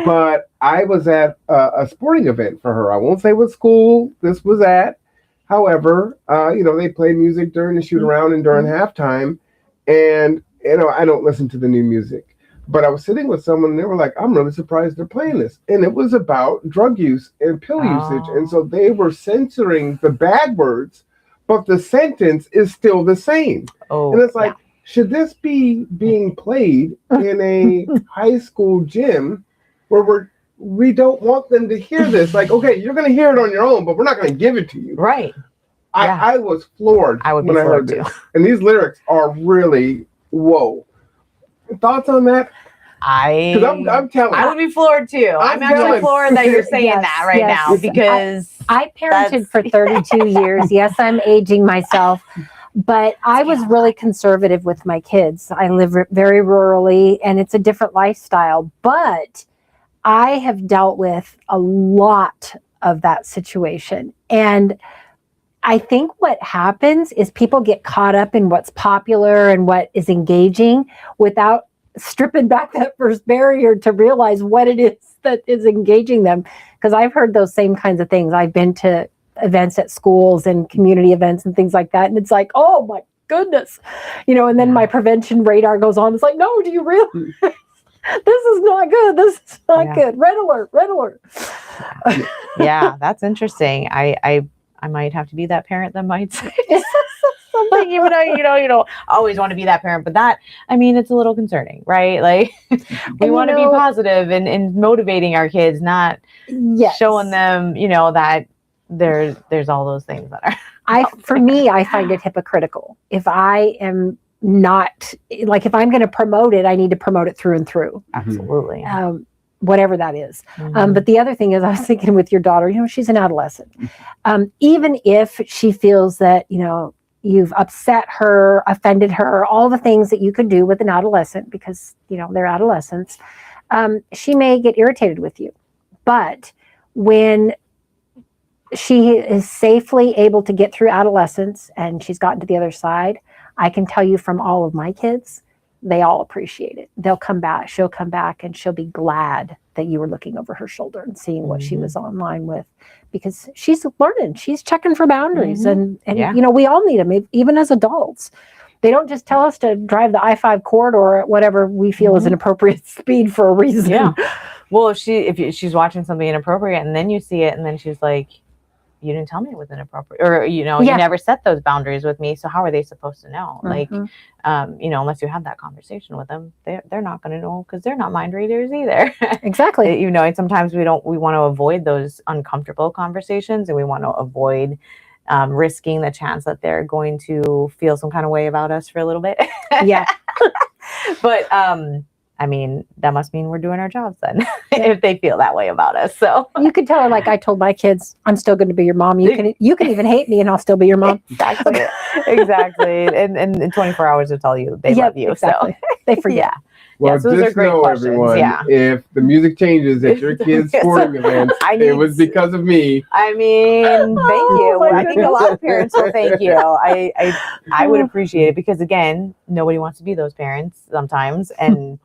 but I was at a sporting event for her. I won't say what school this was at. However, they played music during the shoot around and during halftime. And, I don't listen to the new music. But I was sitting with someone and they were like, I'm really surprised they're playing this. And it was about drug use and pill usage. And so they were censoring the bad words, but the sentence is still the same. And it's like, should this be being played in a high school gym where we don't want them to hear this? Like, okay, you're going to hear it on your own, but we're not going to give it to you. Right. I was floored when I heard this. And these lyrics are really, whoa. Thoughts on that? I'm telling. I would be floored too. I'm actually floored that you're saying that right now, because I parented for 32 years. Yes, I'm aging myself, but I was really conservative with my kids. I live very rurally, and it's a different lifestyle, but I have dealt with a lot of that situation. And I think what happens is people get caught up in what's popular and what is engaging without stripping back that first barrier to realize what it is that is engaging them. Because I've heard those same kinds of things. I've been to events at schools and community events and things like that. And it's like, oh my goodness, and then my prevention radar goes on. It's like, no, do you realize this is not good? This is not good. Red alert, red alert. Yeah, that's interesting. I might have to be that parent that might say something, even though, you don't always want to be that parent, but that, it's a little concerning, right? Like, we want to be positive and motivating our kids, not showing them, that there's all those things that are. For me, I find it hypocritical. If I am not, like, if I'm going to promote it, I need to promote it through and through. Absolutely. Whatever that is. But the other thing is, I was thinking with your daughter, she's an adolescent. Even if she feels that, you've upset her, offended her, all the things that you could do with an adolescent, because, they're adolescents, she may get irritated with you. But when she is safely able to get through adolescence and she's gotten to the other side, I can tell you from all of my kids, they all appreciate it. They'll come back. She'll come back and she'll be glad that you were looking over her shoulder and seeing what she was online with, because she's learning. She's checking for boundaries. And we all need them, even as adults. They don't just tell us to drive the I-5 corridor at whatever we feel is an appropriate speed for a reason. Yeah. Well, if she's watching something inappropriate and then you see it and then she's like, you didn't tell me it was inappropriate, or, you never set those boundaries with me. So how are they supposed to know? Like, unless you have that conversation with them, they're not going to know, because they're not mind readers either. Exactly. And sometimes we want to avoid those uncomfortable conversations, and we want to avoid risking the chance that they're going to feel some kind of way about us for a little bit. Yeah. But, that must mean we're doing our jobs then, if they feel that way about us. So you could tell her, like I told my kids, I'm still going to be your mom. You can even hate me and I'll still be your mom. Exactly. Exactly. And in 24 hours to tell you they love you. Exactly. So they forget. Yeah. Well, those are just great know, questions. everyone, Yeah. if the music changes at your kids' sporting events, it was because of me. Thank you. I think a lot of parents will thank you. I would appreciate it, because, again, nobody wants to be those parents sometimes, and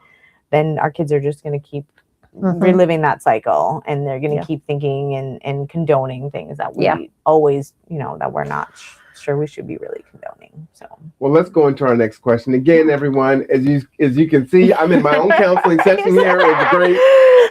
then our kids are just going to keep reliving that cycle, and they're going to keep thinking and condoning things that we always, that we're not sure we should be really condoning. So, well, let's go into our next question. Again, everyone, as you can see, I'm in my own counseling session here. It's great.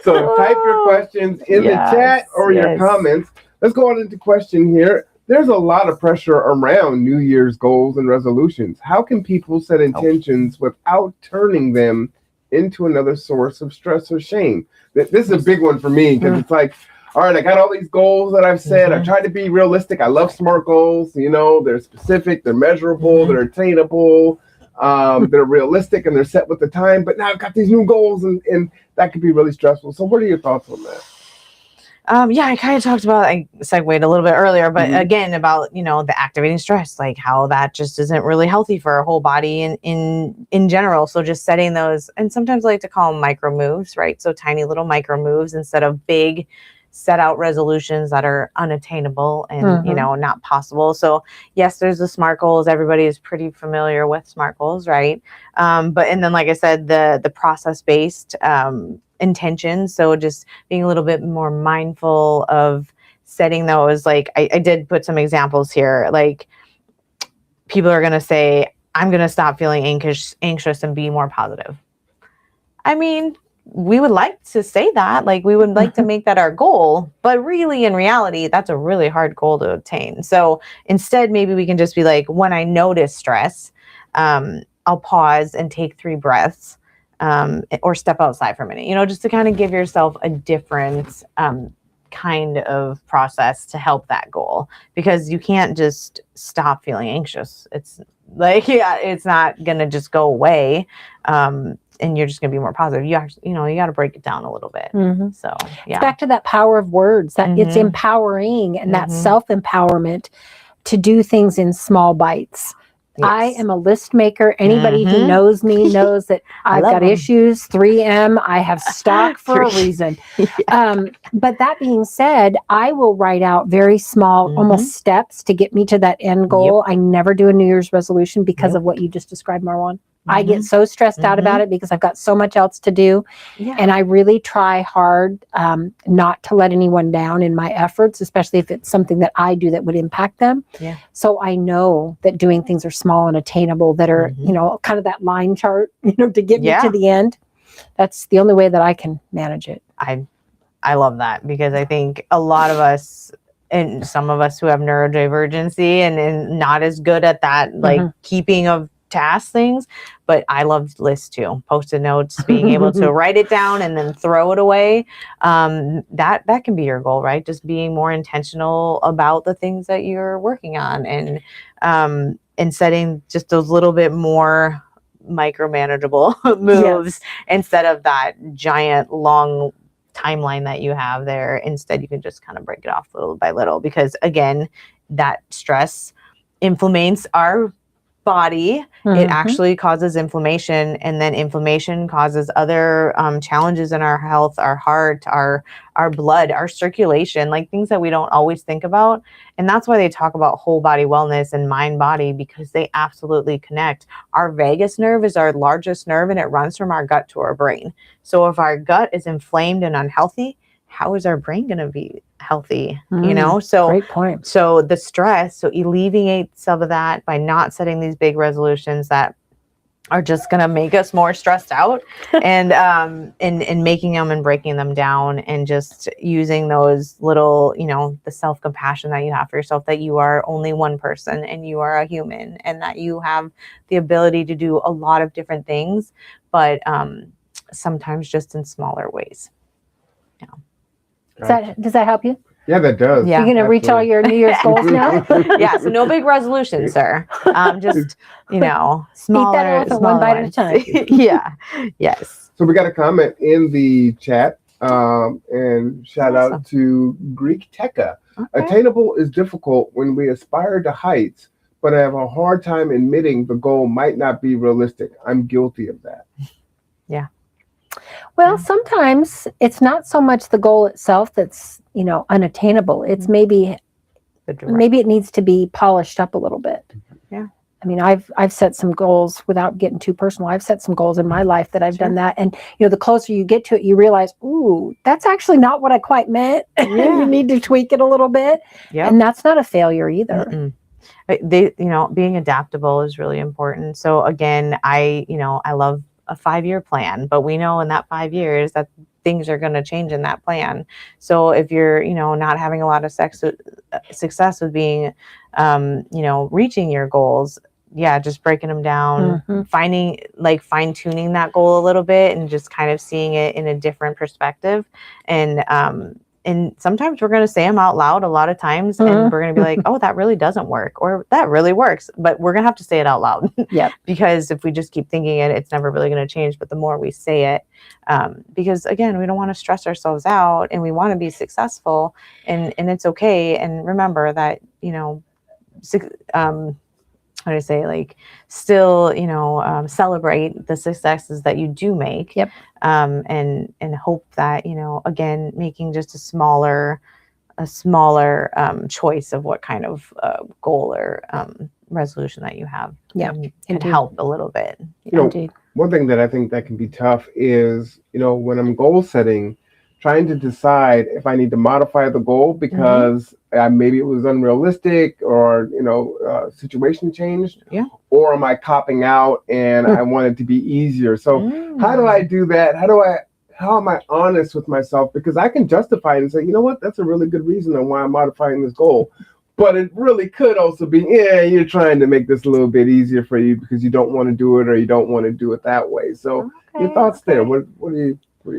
So type your questions in the chat or your comments. Let's go on into question here. There's a lot of pressure around New Year's goals and resolutions. How can people set intentions without turning them into another source of stress or shame? This is a big one for me, because it's like, all right, I got all these goals that I've set. I try to be realistic. I love SMART goals. They're specific, they're measurable, they're attainable. that are realistic and they're set with the time, but now I've got these new goals and that could be really stressful. So what are your thoughts on that? Yeah, I kind of talked about, I segued a little bit earlier, but Mhm. again, about, the activating stress, like how that just isn't really healthy for our whole body in general. So just setting those, and sometimes I like to call them micro moves, right? So tiny little micro moves instead of big set out resolutions that are unattainable and, not possible. So yes, there's the SMART goals. Everybody is pretty familiar with SMART goals, right? And then, like I said, the process-based, intention. So just being a little bit more mindful of setting those, like I did put some examples here, like people are going to say, I'm going to stop feeling anxious and be more positive. I mean, we would like to say that, like we would like to make that our goal, but really in reality, that's a really hard goal to obtain. So instead, maybe we can just be like, when I notice stress, I'll pause and take 3 breaths. Or step outside for a minute, just to kind of give yourself a different kind of process to help that goal, because you can't just stop feeling anxious. It's like, it's not going to just go away. And you're just going to be more positive. You actually, you got to break it down a little bit. Mm-hmm. So, It's back to that power of words, that it's empowering and that self-empowerment to do things in small bites. Yes. I am a list maker. Anybody who knows me knows that I've got issues, 3M. I have stock for a reason. But that being said, I will write out very small, almost steps to get me to that end goal. Yep. I never do a New Year's resolution because of what you just described, Marwan. I get so stressed out about it because I've got so much else to do. Yeah. And I really try hard not to let anyone down in my efforts, especially if it's something that I do that would impact them. Yeah. So I know that doing things are small and attainable, that are, kind of that line chart, to get me to the end. That's the only way that I can manage it. I love that, because I think a lot of us, and some of us who have neurodivergency and not as good at that, like keeping of task things, but I love lists too. Post-it notes, being able to write it down and then throw it away. That can be your goal, right? Just being more intentional about the things that you're working on, and setting just those little bit more micromanageable moves instead of that giant long timeline that you have there. Instead, you can just kind of break it off little by little, because again, that stress inflames our body. It actually causes inflammation, and then inflammation causes other challenges in our health, our heart, our blood, our circulation, like things that we don't always think about. And that's why they talk about whole body wellness and mind body, because they absolutely connect. Our vagus nerve is our largest nerve, and it runs from our gut to our brain. So if our gut is inflamed and unhealthy, how is our brain going to be healthy? So great point. So the stress, so alleviate some of that by not setting these big resolutions that are just going to make us more stressed out, and making them and breaking them down, and just using those little, the self-compassion that you have for yourself, that you are only one person and you are a human, and that you have the ability to do a lot of different things, but sometimes just in smaller ways. Does that help you? Yeah, that does. Yeah. You're going to reach all your New Year's goals now? Yeah, so no big resolutions, sir. Just, smaller. Eat that elephant one bite at a time. Yeah, yes. So we got a comment in the chat, and shout out to Greek Tekka. Okay. Attainable is difficult when we aspire to heights, but I have a hard time admitting the goal might not be realistic. I'm guilty of that. Yeah. Well, sometimes it's not so much the goal itself that's, unattainable. It's maybe it needs to be polished up a little bit. Yeah. I mean, I've set some goals, without getting too personal. I've set some goals in my life that I've done that. And, the closer you get to it, you realize, ooh, that's actually not what I quite meant. Yeah. You need to tweak it a little bit. Yep. And that's not a failure either. Being adaptable is really important. So again, I love a 5-year plan, but we know in that 5 years that things are going to change in that plan. So if you're, not having a lot of success with being, reaching your goals, just breaking them down, finding, like, fine tuning that goal a little bit, and just kind of seeing it in a different perspective, and and sometimes we're going to say them out loud a lot of times, and we're going to be like, oh, that really doesn't work, or that really works, but we're going to have to say it out loud. Yep. Because if we just keep thinking it, it's never really going to change. But the more we say it, because again, we don't want to stress ourselves out, and we want to be successful, and it's okay. And remember that, how do I say, like, still, celebrate the successes that you do make. Yep. And hope that, again, making just a smaller choice of what kind of goal or resolution that you have can help a little bit. Indeed. One thing that I think that can be tough is, when I'm goal setting, trying to decide if I need to modify the goal because maybe it was unrealistic, or situation changed, or am I copping out and I want it to be easier? So how do I do that? How am I honest with myself? Because I can justify it and say, you know what, that's a really good reason on why I'm modifying this goal. But it really could also be, you're trying to make this a little bit easier for you because you don't want to do it, or you don't want to do it that way. So your thoughts there? What are your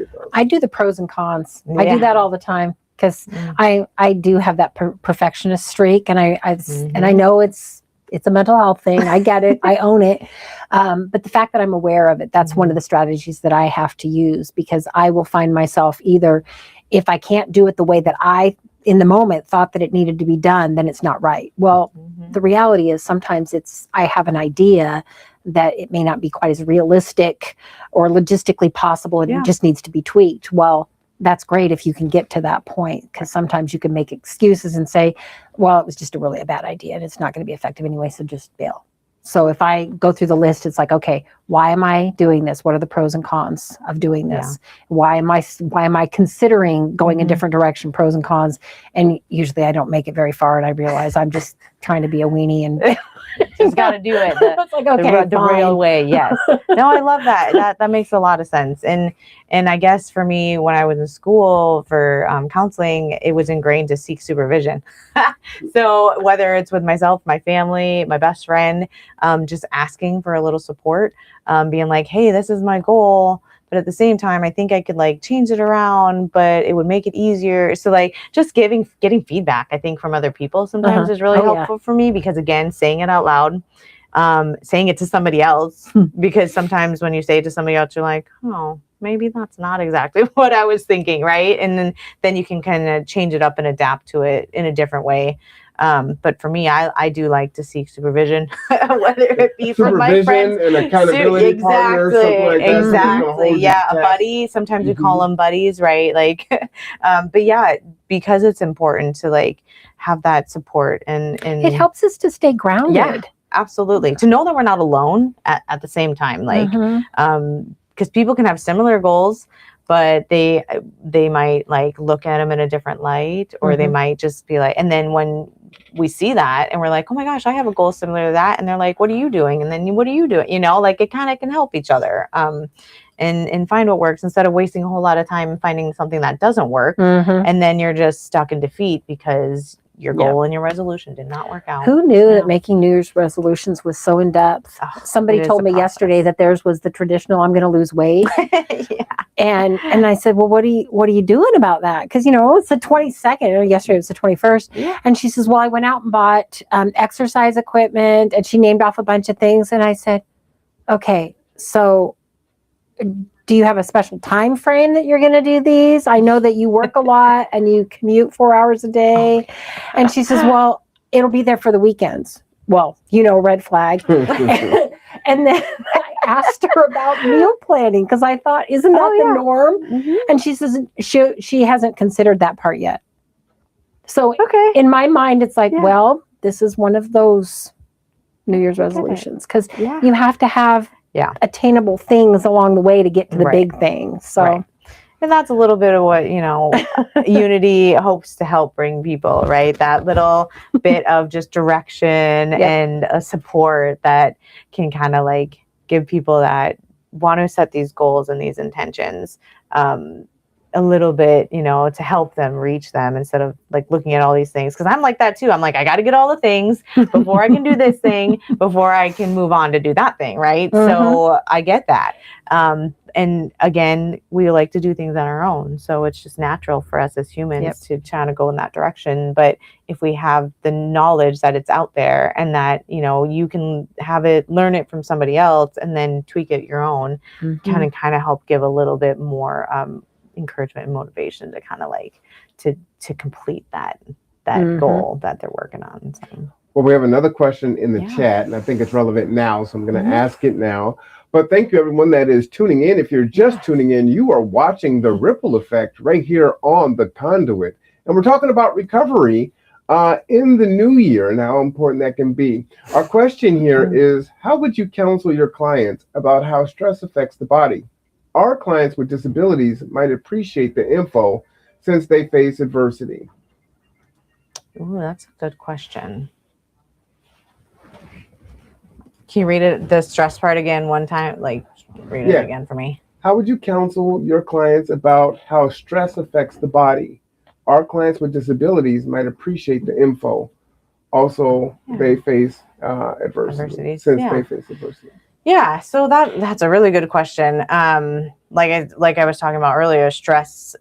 thoughts? I do the pros and cons. I do that all the time because I do have that perfectionist streak, and I know it's a mental health thing. I get it. I own it. But the fact that I'm aware of it, that's one of the strategies that I have to use, because I will find myself either, if I can't do it the way that I in the moment thought that it needed to be done, then it's not right. Well, the reality is sometimes I have an idea that it may not be quite as realistic or logistically possible, and it just needs to be tweaked. Well, that's great if you can get to that point, because sometimes you can make excuses and say, well, it was just a bad idea and it's not going to be effective anyway, so just bail. So if I go through the list, it's like, okay, why am I doing this? What are the pros and cons of doing this? Why am I considering going a different direction? Pros and cons. And usually I don't make it very far, and I realize I'm just trying to be a weenie and just got to do it the real way. Yes. No, I love that. That makes a lot of sense. And I guess for me, when I was in school for counseling, it was ingrained to seek supervision. So whether it's with myself, my family, my best friend, just asking for a little support, being like, hey, this is my goal, but at the same time, I think I could change it around, but it would make it easier. So just getting feedback, I think, from other people sometimes is really helpful for me, because again, saying it out loud, saying it to somebody else, because sometimes when you say it to somebody else, you're like, oh, maybe that's not exactly what I was thinking, right? And then you can kind of change it up and adapt to it in a different way. But for me, I do like to seek supervision, whether it be from my friends, and accountability partner, something like that. Exactly. Yeah, a buddy. Sometimes we call them buddies, right? But yeah, because it's important to have that support, and it helps us to stay grounded. Yeah, absolutely. To know that we're not alone at the same time, because people can have similar goals, but they might look at them in a different light, or they might just be and then when we see that and we're like, oh my gosh, I have a goal similar to that, and they're like, what are you doing? And then what are you doing? It kind of can help each other and find what works, instead of wasting a whole lot of time finding something that doesn't work, and then you're just stuck in defeat because your goal and your resolution did not work out. Who knew that making New Year's resolutions was so in depth? Somebody told me yesterday that theirs was the traditional, I'm going to lose weight. And I said, well, what are you doing about that? Because, it's the 22nd, or yesterday it was the 21st. Yeah. And she says, well, I went out and bought exercise equipment, and she named off a bunch of things. And I said, okay, so do you have a special time frame that you're going to do these? I know that you work a lot and you commute 4 hours a day. And she says, well, it'll be there for the weekends. Well, red flag. And then I asked her about meal planning, because I thought, isn't that the norm? And she says she hasn't considered that part yet. So in my mind, it's well, this is one of those New Year's resolutions, because you have to have attainable things along the way to get to the big thing. So, and that's a little bit of what, Unity hopes to help bring people, right? That little bit of just direction and a support that can kind of give people that want to set these goals and these intentions, a little bit, to help them reach them, instead of looking at all these things. Because I'm like that too. I'm I got to get all the things before I can do this thing, before I can move on to do that thing, right? So I get that. And again, we like to do things on our own. So it's just natural for us as humans to kind of go in that direction. But if we have the knowledge that it's out there and that, you know, you can have it, learn it from somebody else and then tweak it your own, kind of help give a little bit more encouragement and motivation to kind of like to complete that goal that they're working on. So. Well, we have another question in the chat, and I think it's relevant now, so I'm going to ask it now. But thank you, everyone that is tuning in. If you're just tuning in, you are watching the ripple effect right here on The Conduit. And we're talking about recovery in the new year and how important that can be. Our question here is, how would you counsel your clients about how stress affects the body? Our clients with disabilities might appreciate the info since they face adversity. Ooh, that's a good question. Can you read it, the stress part again one time? Like, read it again for me. How would you counsel your clients about how stress affects the body? Our clients with disabilities might appreciate the info. Also, they face adversity since they face adversity. Yeah, so that's a really good question. Like I was talking about earlier, stress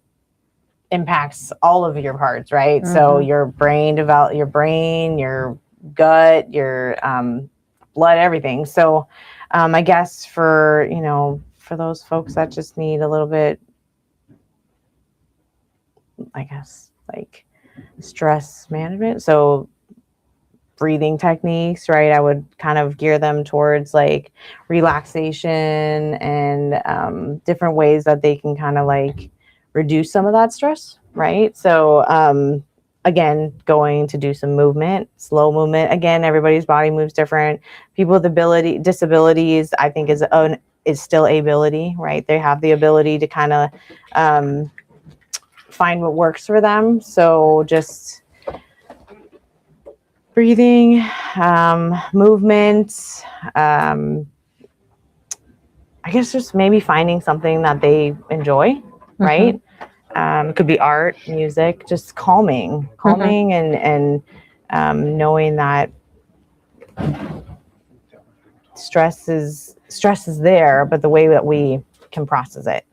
impacts all of your parts, right? So your brain, your gut, your blood, everything. So I guess for those folks that just need a little bit, I guess, like stress management. So breathing techniques, right? I would kind of gear them towards like relaxation and different ways that they can kind of like reduce some of that stress, right? So again, going to do some movement, slow movement. Again, everybody's body moves different. People with disabilities, I think is still ability, right? They have the ability to kind of find what works for them. So just breathing, movement, I guess just maybe finding something that they enjoy, right? It could be art, music, just calming and knowing that stress is there, but the way that we can process it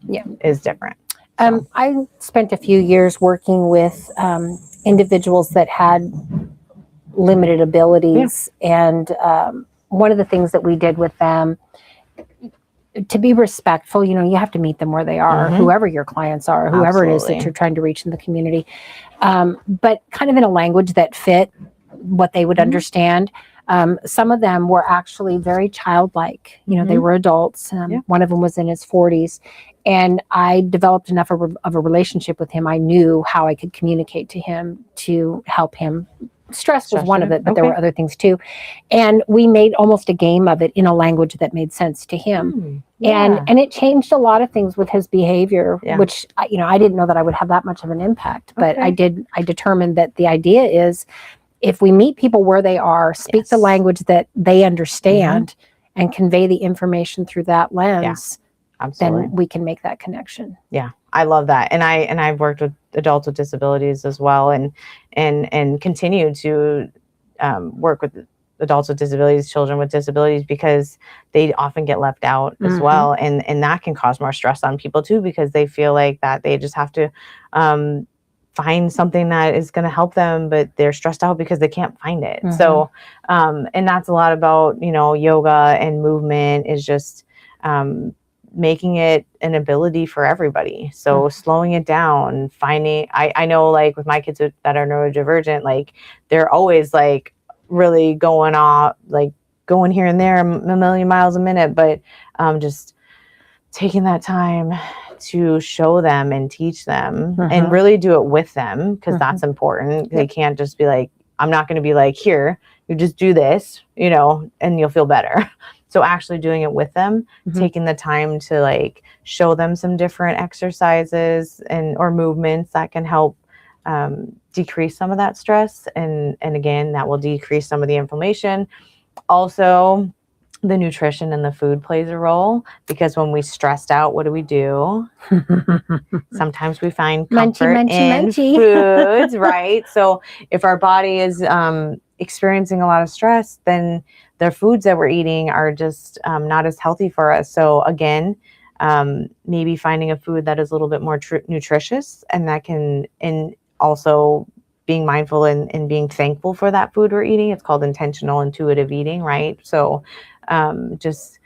is different. I spent a few years working with individuals that had limited abilities, and one of the things that we did with them, to be respectful, you have to meet them where they are, whoever your clients are, whoever it is that you're trying to reach in the community, but kind of in a language that fit what they would understand. Some of them were actually very childlike. They were adults. One of them was in his 40s, and I developed enough of a relationship with him. I knew how I could communicate to him to help him. Stress was one of it, but there were other things too. And we made almost a game of it in a language that made sense to him. And it changed a lot of things with his behavior, which, I didn't know that I would have that much of an impact, but I determined that the idea is, if we meet people where they are, speak the language that they understand and convey the information through that lens, then we can make that connection. Yeah. I love that. And I've worked with adults with disabilities as well, and continue to work with adults with disabilities, children with disabilities, because they often get left out as well. And that can cause more stress on people too, because they feel like that they just have to find something that is going to help them, but they're stressed out because they can't find it. So, and that's a lot about, yoga and movement is just making it an ability for everybody. So slowing it down, finding, I know like with my kids that are neurodivergent, like they're always like really going off, like going here and there a million miles a minute, but just taking that time to show them and teach them and really do it with them, because that's important. They can't just be like, I'm not going to be like, here, you just do this, and you'll feel better. So actually doing it with them, taking the time to like show them some different exercises or movements that can help decrease some of that stress. And again, that will decrease some of the inflammation. Also, the nutrition and the food plays a role, because when we stressed out, what do? Sometimes we find comfort in foods, right? So if our body is experiencing a lot of stress, then the foods that we're eating are just not as healthy for us. So again, maybe finding a food that is a little bit more nutritious, and that can, and also being mindful and being thankful for that food we're eating. It's called intentional intuitive eating, right? So just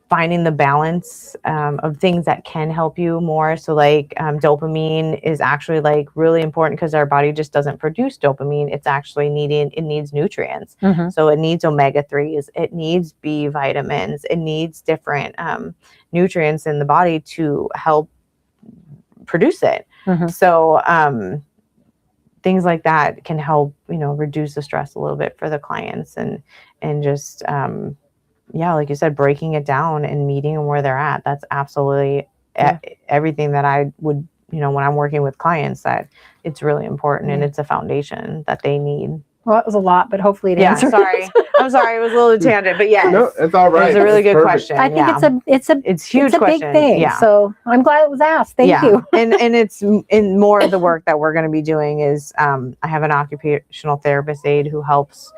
finding the balance of things that can help you more. So like dopamine is actually like really important because our body just doesn't produce dopamine. It's actually it needs nutrients. So it needs omega-3s, it needs B vitamins, it needs different nutrients in the body to help produce it. So things like that can help, reduce the stress a little bit for the clients, and just yeah, like you said, breaking it down and meeting them where they're at. That's absolutely everything that I would, when I'm working with clients, that it's really important and it's a foundation that they need. Well, it was a lot, but hopefully it answered. Sorry. I'm sorry. It was a little tangent, but yes. No, it's all right. It was a really good question. I think it's a huge big thing. Yeah. So I'm glad it was asked. Thank you. and it's in more of the work that we're going to be doing is I have an occupational therapist aide who helps,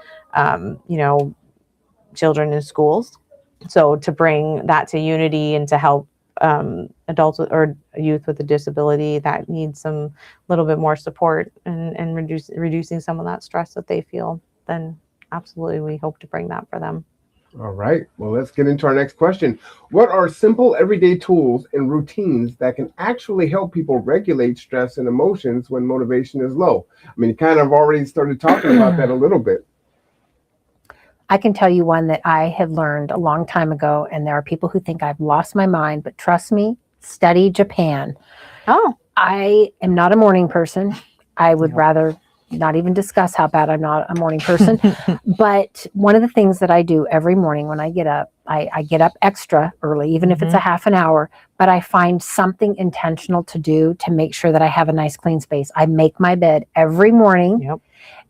children in schools. So to bring that to Unity and to help adults or youth with a disability that needs some little bit more support and reducing some of that stress that they feel, then absolutely we hope to bring that for them. All right. Well, let's get into our next question. What are simple everyday tools and routines that can actually help people regulate stress and emotions when motivation is low? I mean, you kind of already started talking about that a little bit. I can tell you one that I had learned a long time ago, and there are people who think I've lost my mind, but trust me, study Japan. Oh. I am not a morning person. I would rather not even discuss how bad I'm not a morning person. But one of the things that I do every morning when I get up, I get up extra early, even if it's a half an hour, but I find something intentional to do to make sure that I have a nice clean space. I make my bed every morning. Yep.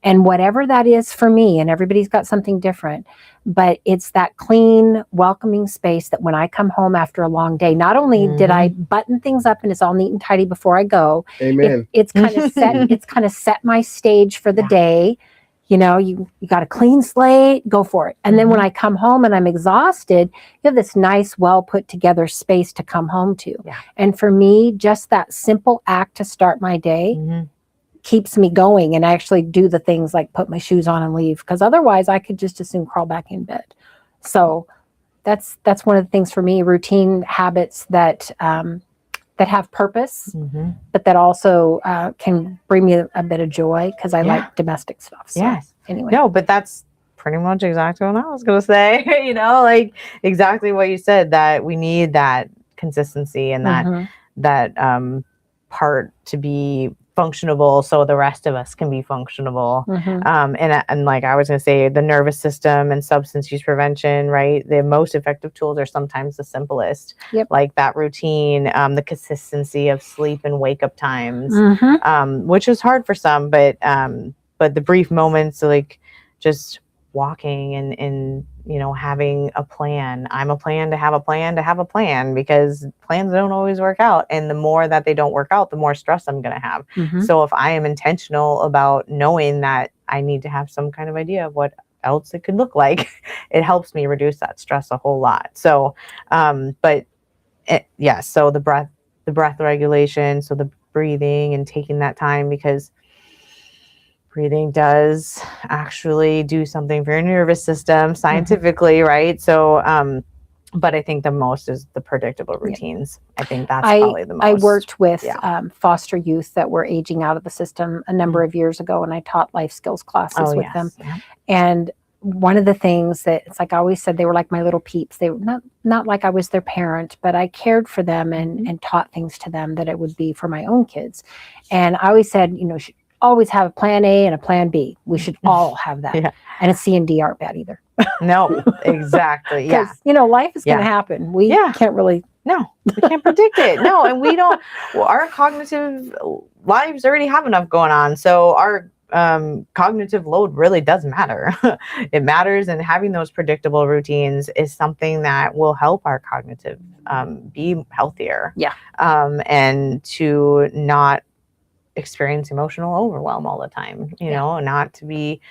And whatever that is for me, and everybody's got something different, but it's that clean, welcoming space that when I come home after a long day, not only did I button things up and it's all neat and tidy before I go, Amen. It's kind of set my stage for the day. You got a clean slate, go for it. And then when I come home and I'm exhausted, you have this nice, well put together space to come home to. Yeah. And for me, just that simple act to start my day keeps me going, and I actually do the things like put my shoes on and leave, because otherwise I could just as soon crawl back in bed. So that's one of the things for me, routine habits that have purpose, but that also can bring me a bit of joy, because I like domestic stuff. So, anyway. No, but that's pretty much exactly what I was going to say. Like exactly what you said, that we need that consistency and that part to be functionable, so the rest of us can be functionable. And like I was going to say, the nervous system and substance use prevention, right? The most effective tools are sometimes the simplest, like that routine, the consistency of sleep and wake up times, which is hard for some, but the brief moments, like just walking and having a plan. I'm a plan to have a plan to have a plan, because plans don't always work out. And the more that they don't work out, the more stress I'm going to have. So if I am intentional about knowing that I need to have some kind of idea of what else it could look like, it helps me reduce that stress a whole lot. So, so the breath regulation, so the breathing and taking that time, because breathing does actually do something for your nervous system scientifically, right? So, but I think the most is the predictable routines. I think that's probably the most. I worked with foster youth that were aging out of the system a number of years ago, and I taught life skills classes with them. And one of the things that, it's like I always said, they were like my little peeps. They were not like I was their parent, but I cared for them and taught things to them that it would be for my own kids. And I always said, always have a plan A and a plan B. We should all have that. And a C and D aren't bad either. No, exactly. Because, life is going to happen. We can't really. No, we can't predict it. No, and we don't. Well, our cognitive lives already have enough going on. So our cognitive load really does matter. It matters. And having those predictable routines is something that will help our cognitive be healthier. And to not experience emotional overwhelm all the time, not to be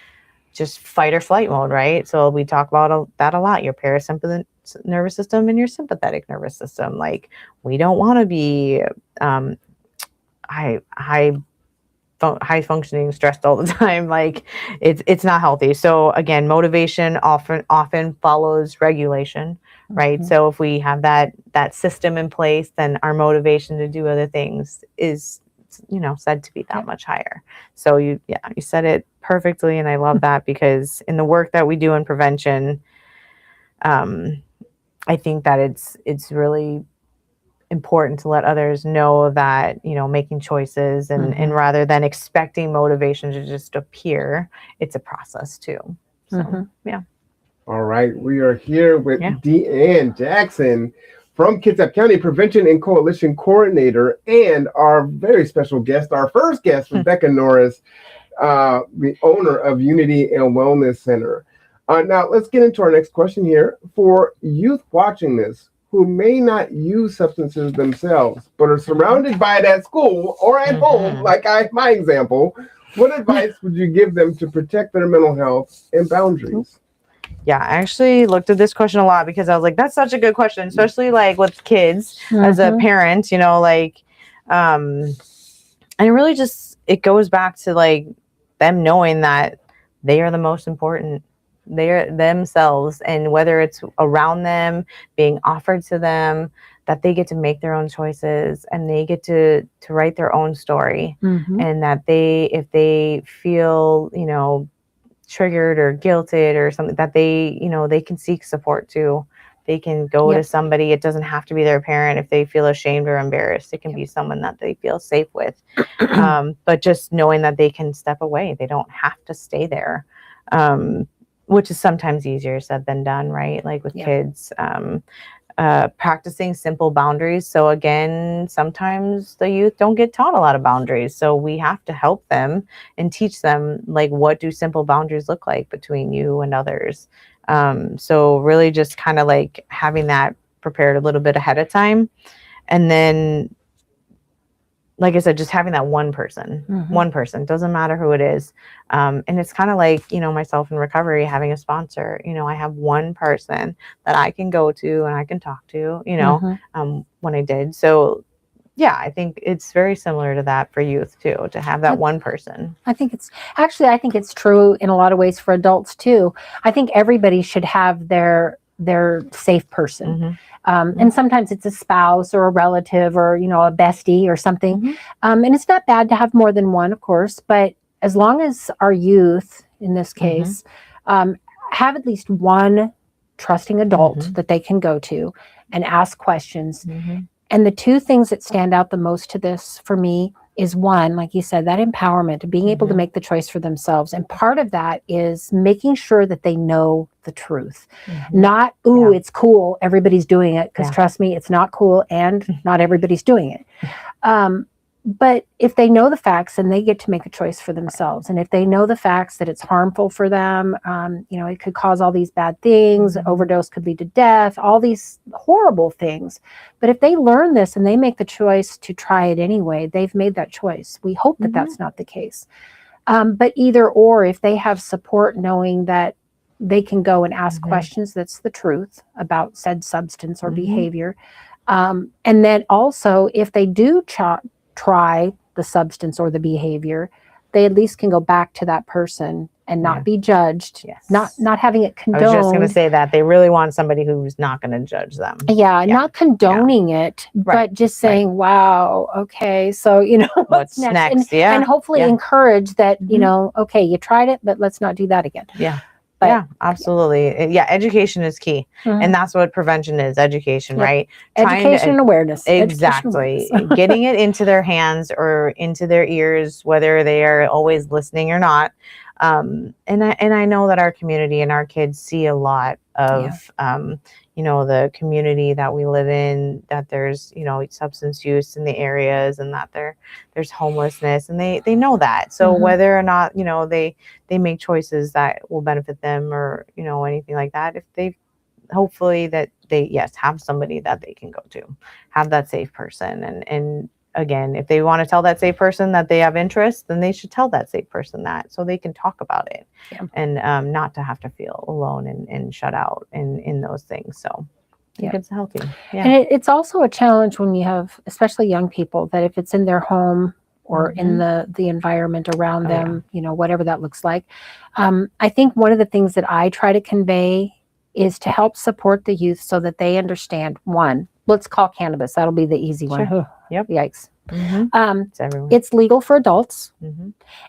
just fight or flight mode, right? So we talk about that a lot. Your parasympathetic nervous system and your sympathetic nervous system. Like, we don't want to be high functioning, stressed all the time. Like, it's not healthy. So again, motivation often follows regulation, right? So if we have that system in place, then our motivation to do other things is, said to be that much higher. So you said it perfectly, and I love that, because in the work that we do in prevention, I think that it's really important to let others know that, making choices and rather than expecting motivation to just appear, it's a process too. So yeah. All right, we are here with Yeah. Deanne Jackson from Kitsap County Prevention and Coalition Coordinator, and our very special guest, our first guest, Rebecca Norris, the owner of Unity and Wellness Center. Now, let's get into our next question here. For youth watching this who may not use substances themselves, but are surrounded by it at school or at home, like my example, what advice would you give them to protect their mental health and boundaries? Yeah, I actually looked at this question a lot, because I was like, that's such a good question, especially like with kids as a parent, like, and it really it goes back to like them knowing that they are the most important. They're themselves, and whether it's around them, being offered to them, that they get to make their own choices, and they get to write their own story, and that if they feel, triggered or guilted or something, that they can seek support too. They can go to somebody. It doesn't have to be their parent. If they feel ashamed or embarrassed, it can be someone that they feel safe with. But just knowing that they can step away, they don't have to stay there. Which is sometimes easier said than done, right? Like with kids, practicing simple boundaries. So again, sometimes the youth don't get taught a lot of boundaries. So we have to help them and teach them, like, what do simple boundaries look like between you and others? So really just kind of like having that prepared a little bit ahead of time. And then, like I said, just having that one person, doesn't matter who it is. And it's kind of like, myself in recovery, having a sponsor, I have one person that I can go to and I can talk to, when I did. So yeah, I think it's very similar to that for youth too, to have that one person. I think it's true in a lot of ways for adults too. I think everybody should have their safe person. And sometimes it's a spouse or a relative or, a bestie or something. And it's not bad to have more than one, of course, but as long as our youth, in this case, have at least one trusting adult that they can go to and ask questions. And the two things that stand out the most to this for me is, one, like you said, that empowerment, being able to make the choice for themselves. And part of that is making sure that they know the truth. Not, it's cool, everybody's doing it, because trust me, it's not cool, and not everybody's doing it. But if they know the facts, then they get to make a choice for themselves. And if they know the facts that it's harmful for them, it could cause all these bad things, overdose could lead to death, all these horrible things. But if they learn this and they make the choice to try it anyway, they've made that choice. We hope that that's not the case. But either or, if they have support knowing that they can go and ask questions, that's the truth about said substance or behavior. And then also, if they do try the substance or the behavior, they at least can go back to that person and not be judged, not having it condoned. I was just going to say that they really want somebody who's not going to judge them. Not condoning it, but just saying, wow, okay, so, what's next? And hopefully encourage that, okay, you tried it, but let's not do that again. But, absolutely. Education is key. And that's what prevention is, education, right? Education and awareness. Exactly. Getting it into their hands or into their ears, whether they are always listening or not. And I know that our community and our kids see a lot of, the community that we live in, that there's, substance use in the areas, and that there's homelessness, and they know that. So whether or not, they make choices that will benefit them or, anything like that, if they hopefully that they, have somebody that they can go to, have that safe person. And again, if they want to tell that safe person that they have interest, then they should tell that safe person that, so they can talk about it and not to have to feel alone and shut out in those things. So think it's healthy. Yeah. And it's also a challenge when you have, especially young people, that if it's in their home or in the environment around them, you know, whatever that looks like. I think one of the things that I try to convey is to help support the youth so that they understand, one, let's call cannabis. That'll be the easy one. Sure. Yep. Yikes. It's everywhere. It's legal for adults.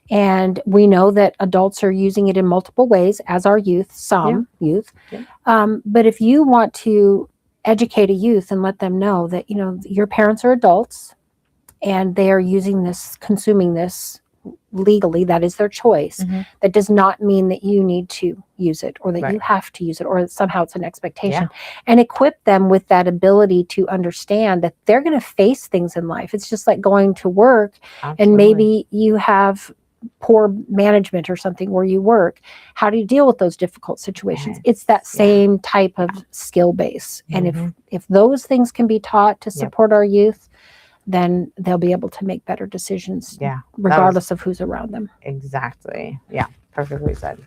And we know that adults are using it in multiple ways, as are youth, some youth. But if you want to educate a youth and let them know that, you know, your parents are adults and they are using this, consuming this legally, that is their choice. That does not mean that you need to use it or that you have to use it or that somehow it's an expectation. And equip them with that ability to understand that they're going to face things in life. It's just like going to work and maybe you have poor management or something where you work. How do you deal with those difficult situations? It's that same type of skill base. And if those things can be taught to support our youth, then they'll be able to make better decisions regardless of who's around them. Exactly. Yeah. Perfectly said.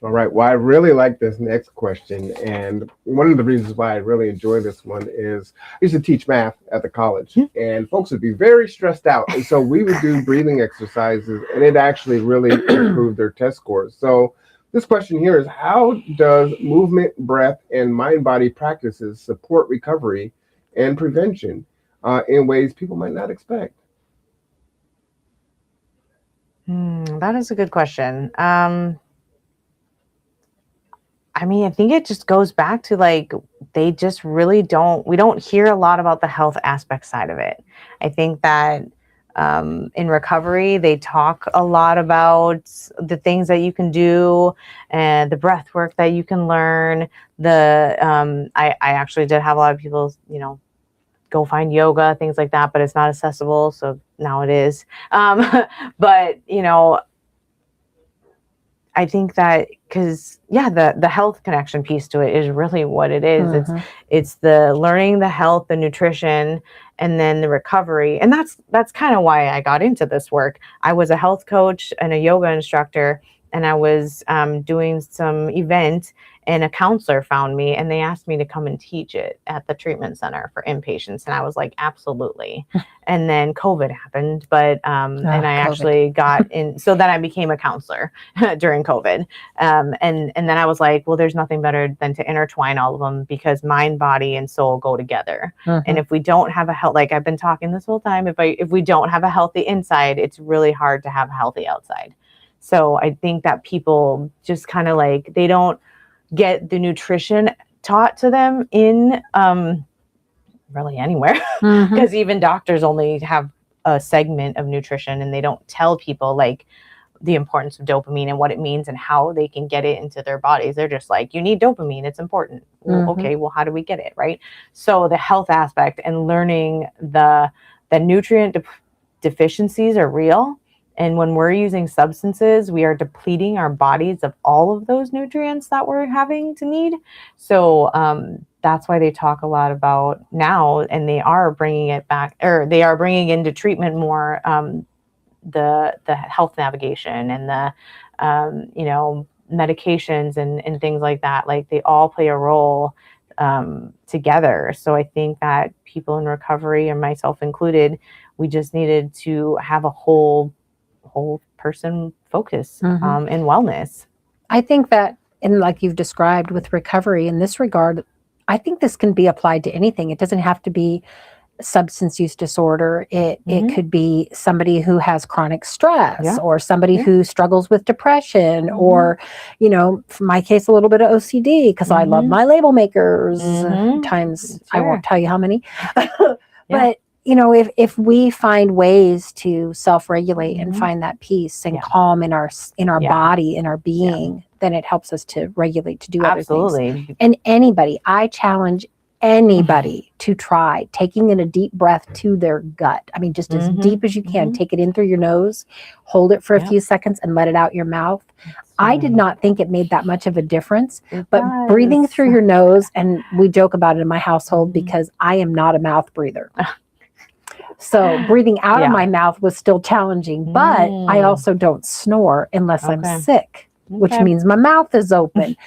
All right. Well, I really like this next question. And one of the reasons why I really enjoy this one is I used to teach math at the college and folks would be very stressed out. And so we would do breathing exercises and it actually really improved their test scores. So this question here is, how does movement, breath, and mind-body practices support recovery and prevention in ways people might not expect? That is a good question. I mean, I think it just goes back to like, they just really we don't hear a lot about the health aspect side of it. I think that in recovery, they talk a lot about the things that you can do and the breath work that you can learn. I actually did have a lot of people, you know, go find yoga, things like that, but it's not accessible. So now it is. But, you know, I think that because, the health connection piece to it is really what it is. It's the learning, the health, the nutrition, and then the recovery. And that's kind of why I got into this work. I was a health coach and a yoga instructor, and I was doing some event, and a counselor found me and they asked me to come and teach it at the treatment center for inpatients. And I was like, absolutely. And then COVID happened, but, and I actually got in, so then I became a counselor during COVID. And then I was like, well, there's nothing better than to intertwine all of them because mind, body, and soul go together. And if we don't have a health, like I've been talking this whole time, if we don't have a healthy inside, it's really hard to have a healthy outside. So I think that people just kind of like, they don't get the nutrition taught to them in really anywhere because even doctors only have a segment of nutrition and they don't tell people like the importance of dopamine and what it means and how they can get it into their bodies. They're just like, you need dopamine, it's important. Well, okay, well, how do we get it, right? So the health aspect and learning the nutrient deficiencies are real. And when we're using substances, we are depleting our bodies of all of those nutrients that we're having to need. So that's why they talk a lot about now, and they are bringing it back, or they are bringing into treatment more the health navigation and the you know, medications and things like that. Like they all play a role together. So I think that people in recovery, and myself included, we just needed to have a whole person focus in wellness. I think that, and like you've described with recovery in this regard, I think this can be applied to anything. It doesn't have to be substance use disorder. It could be somebody who has chronic stress or somebody who struggles with depression or, you know, for my case, a little bit of OCD because I love my label makers times. I won't tell you how many, but you know, if we find ways to self-regulate and find that peace and calm in our body, in our being, then it helps us to regulate, to do other things. And anybody, I challenge anybody to try taking in a deep breath to their gut. I mean, just as deep as you can, take it in through your nose, hold it for a few seconds and let it out your mouth. I did not think it made that much of a difference, but breathing through your nose, and we joke about it in my household because I am not a mouth breather. So breathing out of my mouth was still challenging, but I also don't snore unless I'm sick, which means my mouth is open.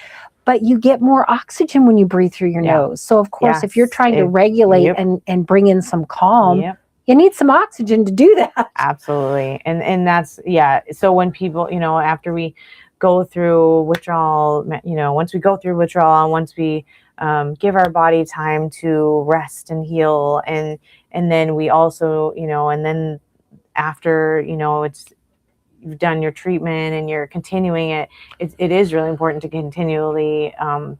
but you get more oxygen when you breathe through your nose. So of course, if you're trying to regulate and bring in some calm, you need some oxygen to do that. Absolutely. And that's, so when people, after we go through withdrawal, once we go through withdrawal, and once we give our body time to rest and heal, and then we also, and then after, you've done your treatment and you're continuing it is really important to continually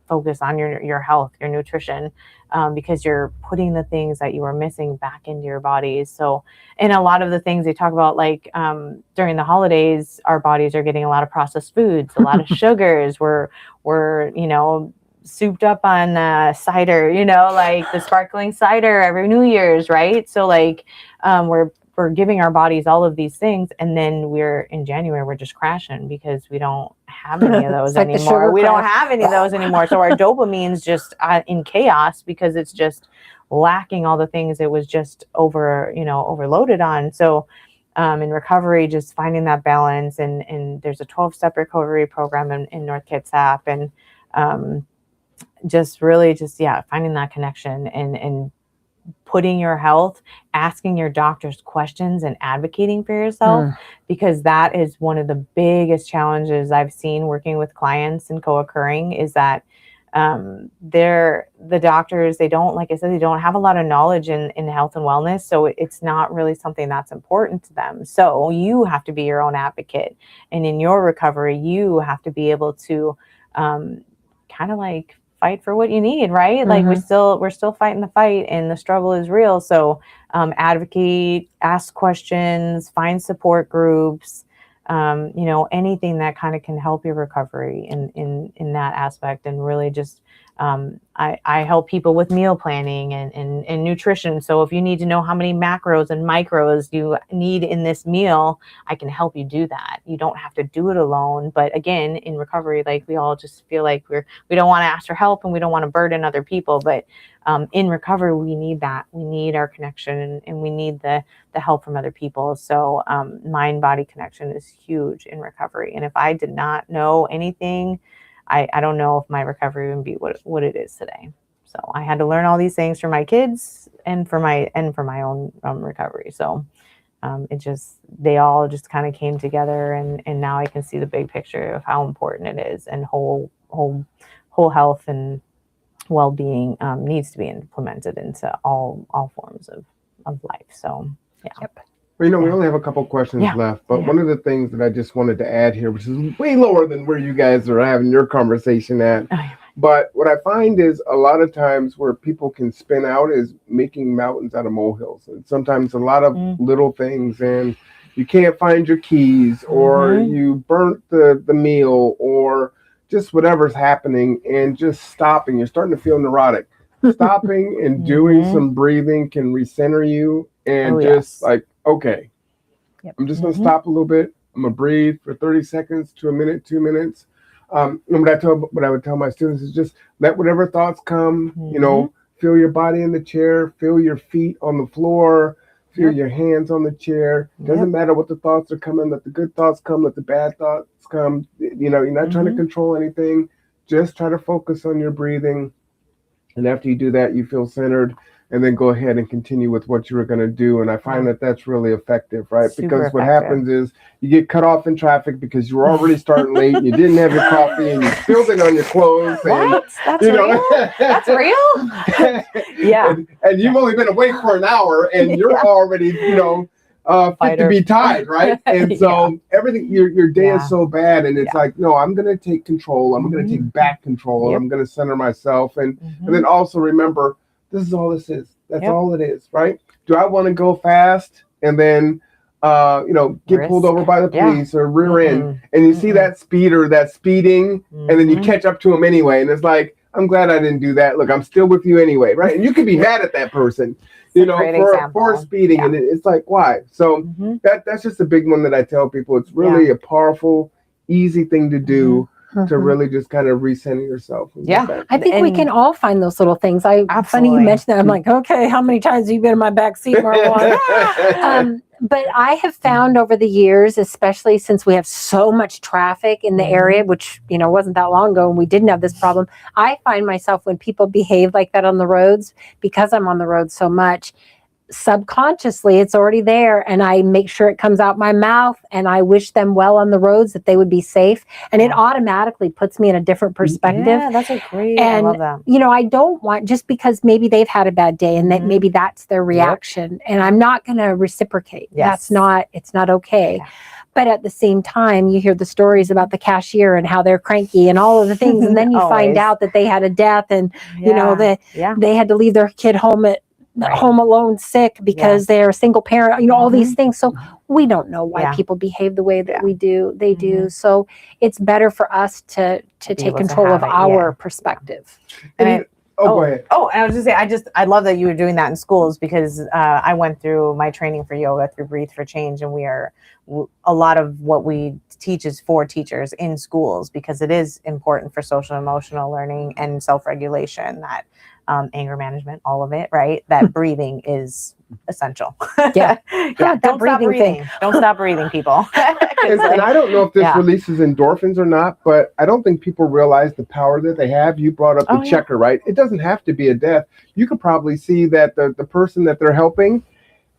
focus on your health, your nutrition, because you're putting the things that you were missing back into your bodies. So, and a lot of the things they talk about, like during the holidays, our bodies are getting a lot of processed foods, a lot of sugars. We're souped up on cider, like the sparkling cider every New Year's, right? So like we're giving our bodies all of these things, and then in January, we're just crashing because we don't have any of those anymore. We don't have any of those anymore. So our dopamine's just in chaos because it's just lacking all the things it was just overloaded on. So in recovery, just finding that balance, and there's a 12-step recovery program in North Kitsap, and just really finding that connection and putting your health, asking your doctors questions, and advocating for yourself, because that is one of the biggest challenges I've seen working with clients and co-occurring, is that the doctors, they don't, like I said, they don't have a lot of knowledge in health and wellness. So it's not really something that's important to them. So you have to be your own advocate. And in your recovery, you have to be able to kind of like fight for what you need, right? Like we're still fighting the fight, and the struggle is real. So advocate, ask questions, find support groups, anything that kind of can help your recovery in that aspect. And really just I help people with meal planning and nutrition. So if you need to know how many macros and micros you need in this meal, I can help you do that. You don't have to do it alone. But again, in recovery, like we all just feel like we don't want to ask for help, and we don't want to burden other people. But in recovery, we need that. We need our connection, and we need the help from other people. So mind-body connection is huge in recovery. And if I did not know anything, I don't know if my recovery would be what it is today. So I had to learn all these things for my kids and for my own recovery. So they all just kind of came together, and now I can see the big picture of how important it is, and whole health and well-being needs to be implemented into all forms of life. So yeah. Yep. Well, we only have a couple questions left, but one of the things that I just wanted to add here, which is way lower than where you guys are having your conversation at, but what I find is a lot of times where people can spin out is making mountains out of molehills. And sometimes a lot of little things, and you can't find your keys, or you burnt the meal, or just whatever's happening, and just stopping. You're starting to feel neurotic. Stopping and doing some breathing can recenter you, and like, okay, I'm just going to stop a little bit. I'm going to breathe for 30 seconds to a minute, 2 minutes. And what I would tell my students is just let whatever thoughts come, feel your body in the chair, feel your feet on the floor, feel your hands on the chair. Doesn't matter what the thoughts are coming. Let the good thoughts come, let the bad thoughts come. You're not trying to control anything. Just try to focus on your breathing. And after you do that, you feel centered, and then go ahead and continue with what you were going to do. And I find that that's really effective, right? Because what happens is you get cut off in traffic because you were already starting late, and you didn't have your coffee, and you spilled it on your clothes. What? That's real? That's real? Yeah. And you've only been awake for an hour, and you're already, fit to be tied, right? And so everything, your day is so bad, and it's like, no, I'm going to take control. I'm going to take back control. I'm going to center myself. And then also remember, this is all this is. That's all it is, right? Do I want to go fast and then, get pulled over by the police or rear end, and you see that speeder that's speeding, and then you catch up to him anyway, and it's like, I'm glad I didn't do that. Look, I'm still with you anyway, right? And you can be mad at that person, for speeding, and it's like, why? So that's just a big one that I tell people. It's really a powerful, easy thing to do. to really just kind of recenter yourself. And Yeah. get back. I think we can all find those little things. Funny Absolutely. you mentioned that. I'm like, okay, how many times have you been in my back seat, Marwan? But I have found over the years, especially since we have so much traffic in the area, which, wasn't that long ago and we didn't have this problem. I find myself when people behave like that on the roads, because I'm on the road so much, subconsciously it's already there, and I make sure it comes out my mouth, and I wish them well on the roads, that they would be safe, and it automatically puts me in a different perspective. Yeah, that's a great. And I love that. I don't want, just because maybe they've had a bad day and that maybe that's their reaction, and I'm not going to reciprocate. Yes. It's not okay. Yeah. But at the same time, you hear the stories about the cashier and how they're cranky and all of the things, and then you find out that they had a death, and they had to leave their kid home home alone sick because they're a single parent, all these things. So we don't know why people behave the way that we do. They do. So it's better for us to take control of our perspective. And go ahead. Oh, and I was just saying, I love that you were doing that in schools, because I went through my training for yoga through Breathe for Change, and a lot of what we teach is for teachers in schools, because it is important for social and emotional learning and self-regulation, that anger management, all of it, right? That breathing is essential. Don't stop breathing. Don't stop breathing, people. And I don't know if this releases endorphins or not, but I don't think people realize the power that they have. You brought up the checker, right? It doesn't have to be a death. You could probably see that the person that they're helping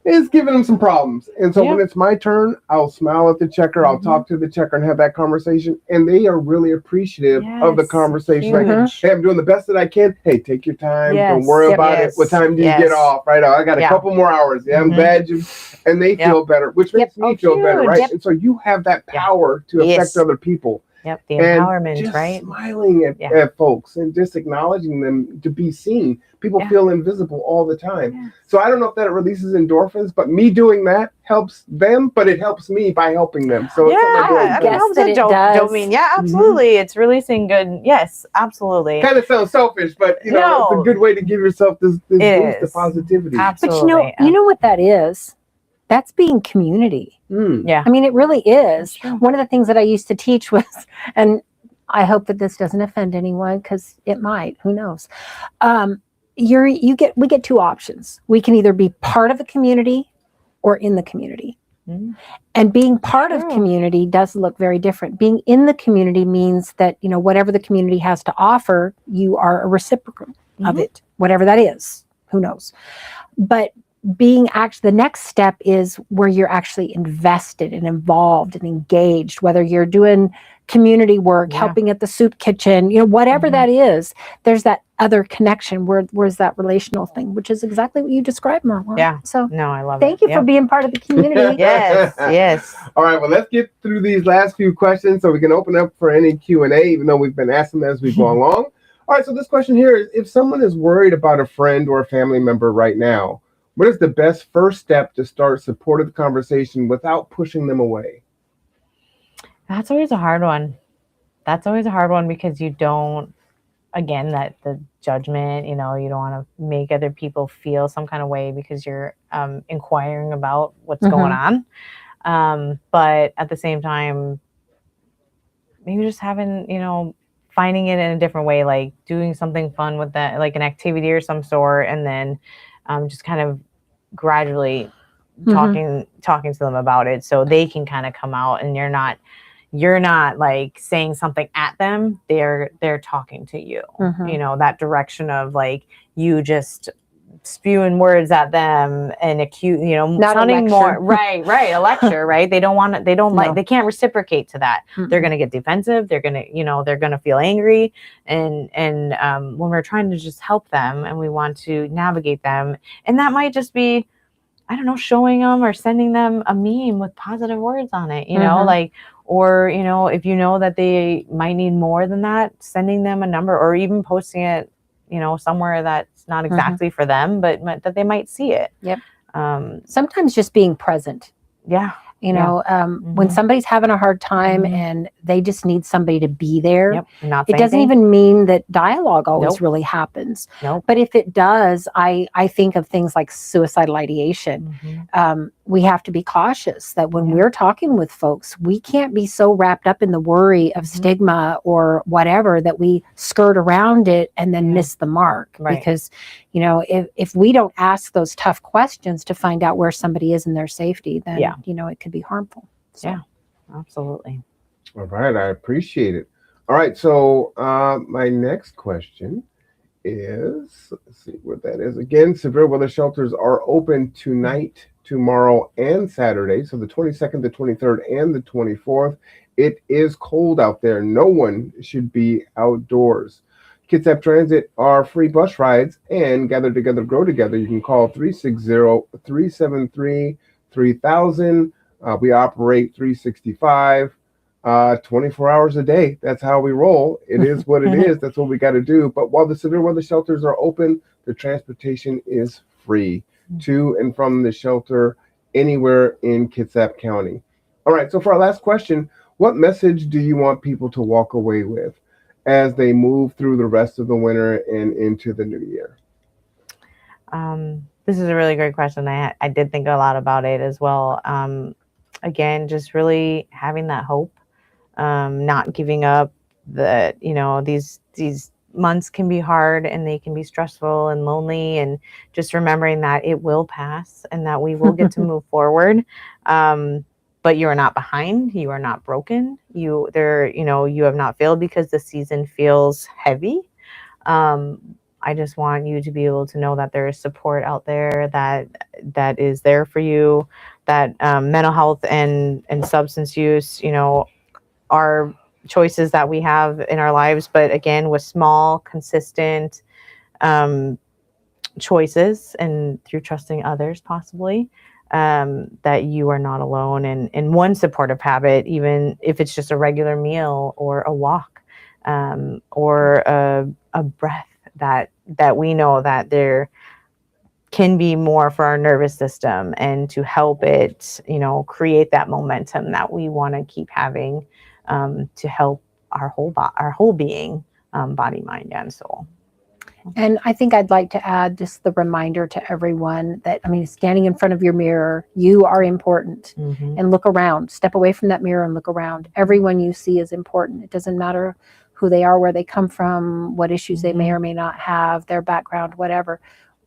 is giving them some problems. And so when it's my turn, I'll smile at the checker, I'll talk to the checker and have that conversation. And they are really appreciative of the conversation. Like, hey, I'm doing the best that I can. Hey, take your time. Don't worry about it. What time do you get off? Right. I got a couple more hours. Yeah, I'm glad you. And they feel better, which makes me feel better, right? And so you have that power to affect other people. Yep, the empowerment, just right? Smiling at folks and just acknowledging them to be seen. People feel invisible all the time. Yeah. So I don't know if that releases endorphins, but me doing that helps them, but it helps me by helping them. So it helps the dopamine. Yeah, absolutely. It's releasing good. Yes, absolutely. Kind of sounds selfish, but it's a good way to give yourself this boost of positivity. Absolutely. But you know what that is? That's being community. Yeah. I mean, it really is. One of the things that I used to teach was, and I hope that this doesn't offend anyone, because it might, who knows. We get two options. We can either be part of a community or in the community. And being part of community does look very different. Being in the community means that, whatever the community has to offer, you are a reciprocal of it, whatever that is, who knows. But the next step is where you're actually invested and involved and engaged, whether you're doing community work, helping at the soup kitchen, whatever that is, there's that other connection where's that relational thing, which is exactly what you described, Marwan. Yeah. So no, I love thank you for being part of the community. Yes. All right. Well, let's get through these last few questions so we can open up for any Q&A, even though we've been asking them as we go along. All right. So this question here is, if someone is worried about a friend or a family member right now, what is the best first step to start supportive conversation without pushing them away? That's always a hard one. Because you don't, again, that the judgment, you don't want to make other people feel some kind of way because you're inquiring about what's going on. But at the same time, maybe just having, finding it in a different way, like doing something fun with that, like an activity or some sort, and then just kind of gradually talking to them about it, so they can kind of come out, and you're not like saying something at them. They're talking to you, that direction of like you just spewing words at them and accuse, not sounding more right, a lecture, right? They can't reciprocate to that. They're going to get defensive. They're going to, they're going to feel angry. And when we're trying to just help them and we want to navigate them, and that might just be, I don't know, showing them or sending them a meme with positive words on it, or, if that they might need more than that, sending them a number, or even posting it, somewhere that's not exactly for them, but that they might see it. Yep. Sometimes just being present. Yeah. You know, when somebody's having a hard time and they just need somebody to be there, Not it doesn't even mean that dialogue always really happens. But if it does, I think of things like suicidal ideation. We have to be cautious that when we're talking with folks, we can't be so wrapped up in the worry of stigma or whatever that we skirt around it and then miss the mark. Because, you know, if we don't ask those tough questions to find out where somebody is in their safety, then, you know, it could be harmful. So. Yeah, absolutely. All right. I appreciate it. All right. So my next question is, let's see what that is. Again, severe weather shelters are open tonight, tomorrow, and Saturday. So the 22nd, the 23rd, and the 24th. It is cold out there. No one should be outdoors. Kitsap Transit are free bus rides, and Gather Together, Grow Together. You can call 360-373-3000. We operate 365, 24 hours a day. That's how we roll. It is what it is. That's what we got to do. But while the severe weather shelters are open, the transportation is free to and from the shelter anywhere in Kitsap County. All right. So for our last question, what message do you want people to walk away with as they move through the rest of the winter and into the new year? This is a really great question. I did think a lot about it as well. Again, just really having that hope, not giving up. That, you know, these months can be hard and they can be stressful and lonely, and just remembering that it will pass and that we will get to move forward. But you are not behind. You are not broken. You have not failed because the season feels heavy. I just want you to be able to know that there is support out there that is there for you, that mental health and substance use, you know, are choices that we have in our lives. But again, with small, consistent choices and through trusting others, possibly, that you are not alone. And one supportive habit, even if it's just a regular meal or a walk, or a breath, that we know that there can be more for our nervous system, and to help it, you know, create that momentum that we want to keep having, to help our whole being, body, mind, and soul. And I think I'd like to add just the reminder to everyone that, I mean, standing in front of your mirror, you are important. And look around, step away from that mirror and look around. Everyone you see is important. It doesn't matter who they are, where they come from, what issues they may or may not have, their background, whatever.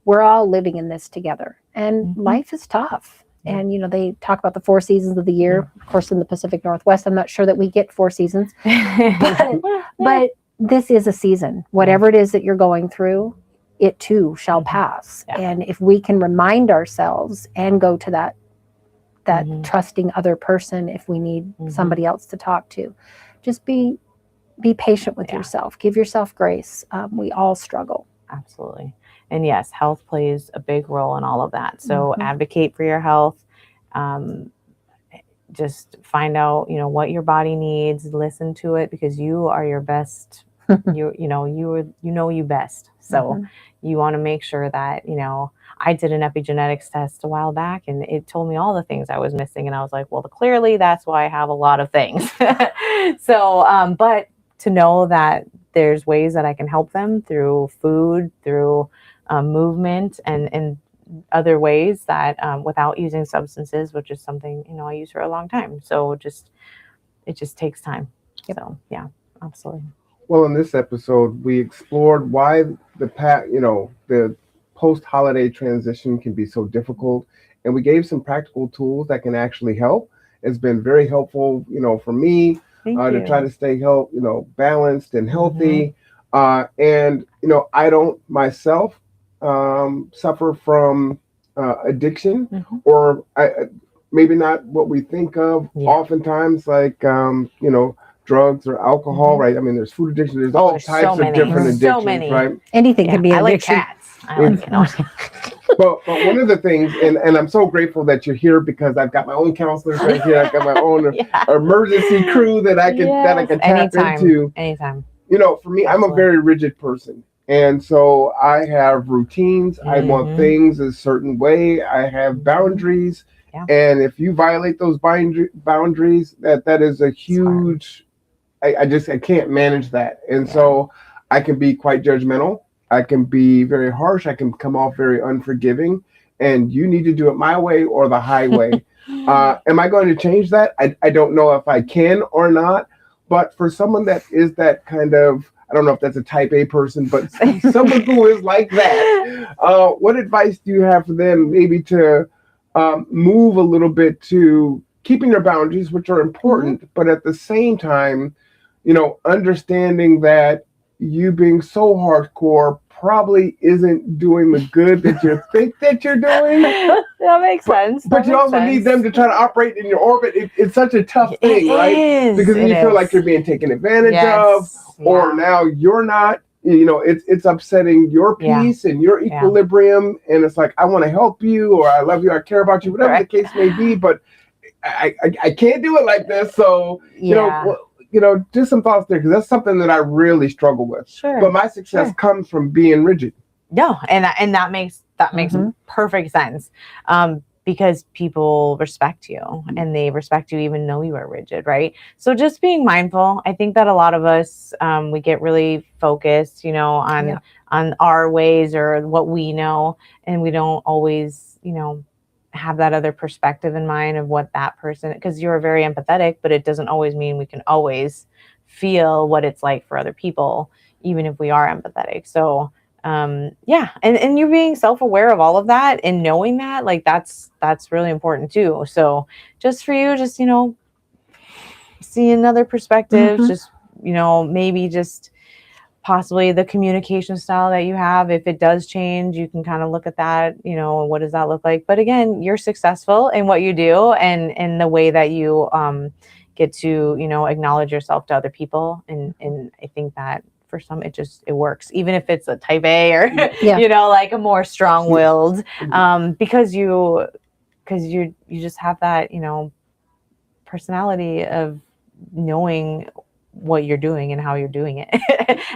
We're all living in this together, and life is tough. And, you know, they talk about the 4 seasons of the year. Of course, in the Pacific Northwest, I'm not sure that we get 4 seasons, but this is a season. Whatever it is that you're going through, it too shall pass. And if we can remind ourselves and go to that trusting other person, if we need somebody else to talk to, just be patient with yourself. Give yourself grace. We all struggle. Absolutely. And yes, health plays a big role in all of that. So advocate for your health. Just find out, you know, what your body needs, listen to it, because you are your best. you know you best. So you want to make sure that, you know, I did an epigenetics test a while back and it told me all the things I was missing. And I was like, well, clearly that's why I have a lot of things. So, but to know that there's ways that I can help them through food, through movement, and other ways that without using substances, which is something, you know, I used for a long time. So it just takes time. So yeah, absolutely. Well, in this episode, we explored why the post-holiday transition can be so difficult, and we gave some practical tools that can actually help. It's been very helpful, you know, for me to try to stay balanced and healthy. And you know, I don't myself suffer from addiction, or maybe not what we think of oftentimes, like drugs or alcohol, right? I mean, there's food addiction. There's all types of different addictions, right? Anything can be addiction. I like cats. But one of the things, and I'm so grateful that you're here, because I've got my own counselors right here. I've got my own emergency crew that I can tap into. Anytime. You know, for me, I'm a very rigid person. And so I have routines. I want things a certain way. I have boundaries. Yeah. And if you violate those boundaries, that is a huge. I can't manage that, and so I can be quite judgmental. I can be very harsh. I can come off very unforgiving. And you need to do it my way or the highway. Am I going to change that? I don't know if I can or not. But for someone that is that kind of, I don't know if that's a type A person, but someone who is like that, what advice do you have for them maybe to move a little bit to keeping their boundaries, which are important, but at the same time, understanding that you being so hardcore probably isn't doing the good that you think that you're doing. That makes sense. But you also need them to try to operate in your orbit. It's such a tough thing, right? Because then you feel like you're being taken advantage of, or now you're not. It's upsetting your peace and your equilibrium. And it's like, I want to help you, or I love you, I care about you, whatever the case may be. But I can't do it like this. So, just some thoughts there, because that's something that I really struggle with. Sure. But my success comes from being rigid. No, and that makes perfect sense. Because people respect you, and they respect you even though you are rigid, right? So just being mindful. I think that a lot of us, we get really focused, on our ways or what we know, and we don't always, have that other perspective in mind of what that person, because you're very empathetic, but it doesn't always mean we can always feel what it's like for other people, even if we are empathetic. So and you're being self-aware of all of that and knowing that, like, that's really important too. So just for you, just, see another perspective, just, maybe just possibly the communication style that you have. If it does change, you can kind of look at that, what does that look like? But again, you're successful in what you do, and the way that you get to, acknowledge yourself to other people. And I think that for some, it works, even if it's a type A or, like a more strong-willed, because you just have that, personality of knowing what you're doing and how you're doing it.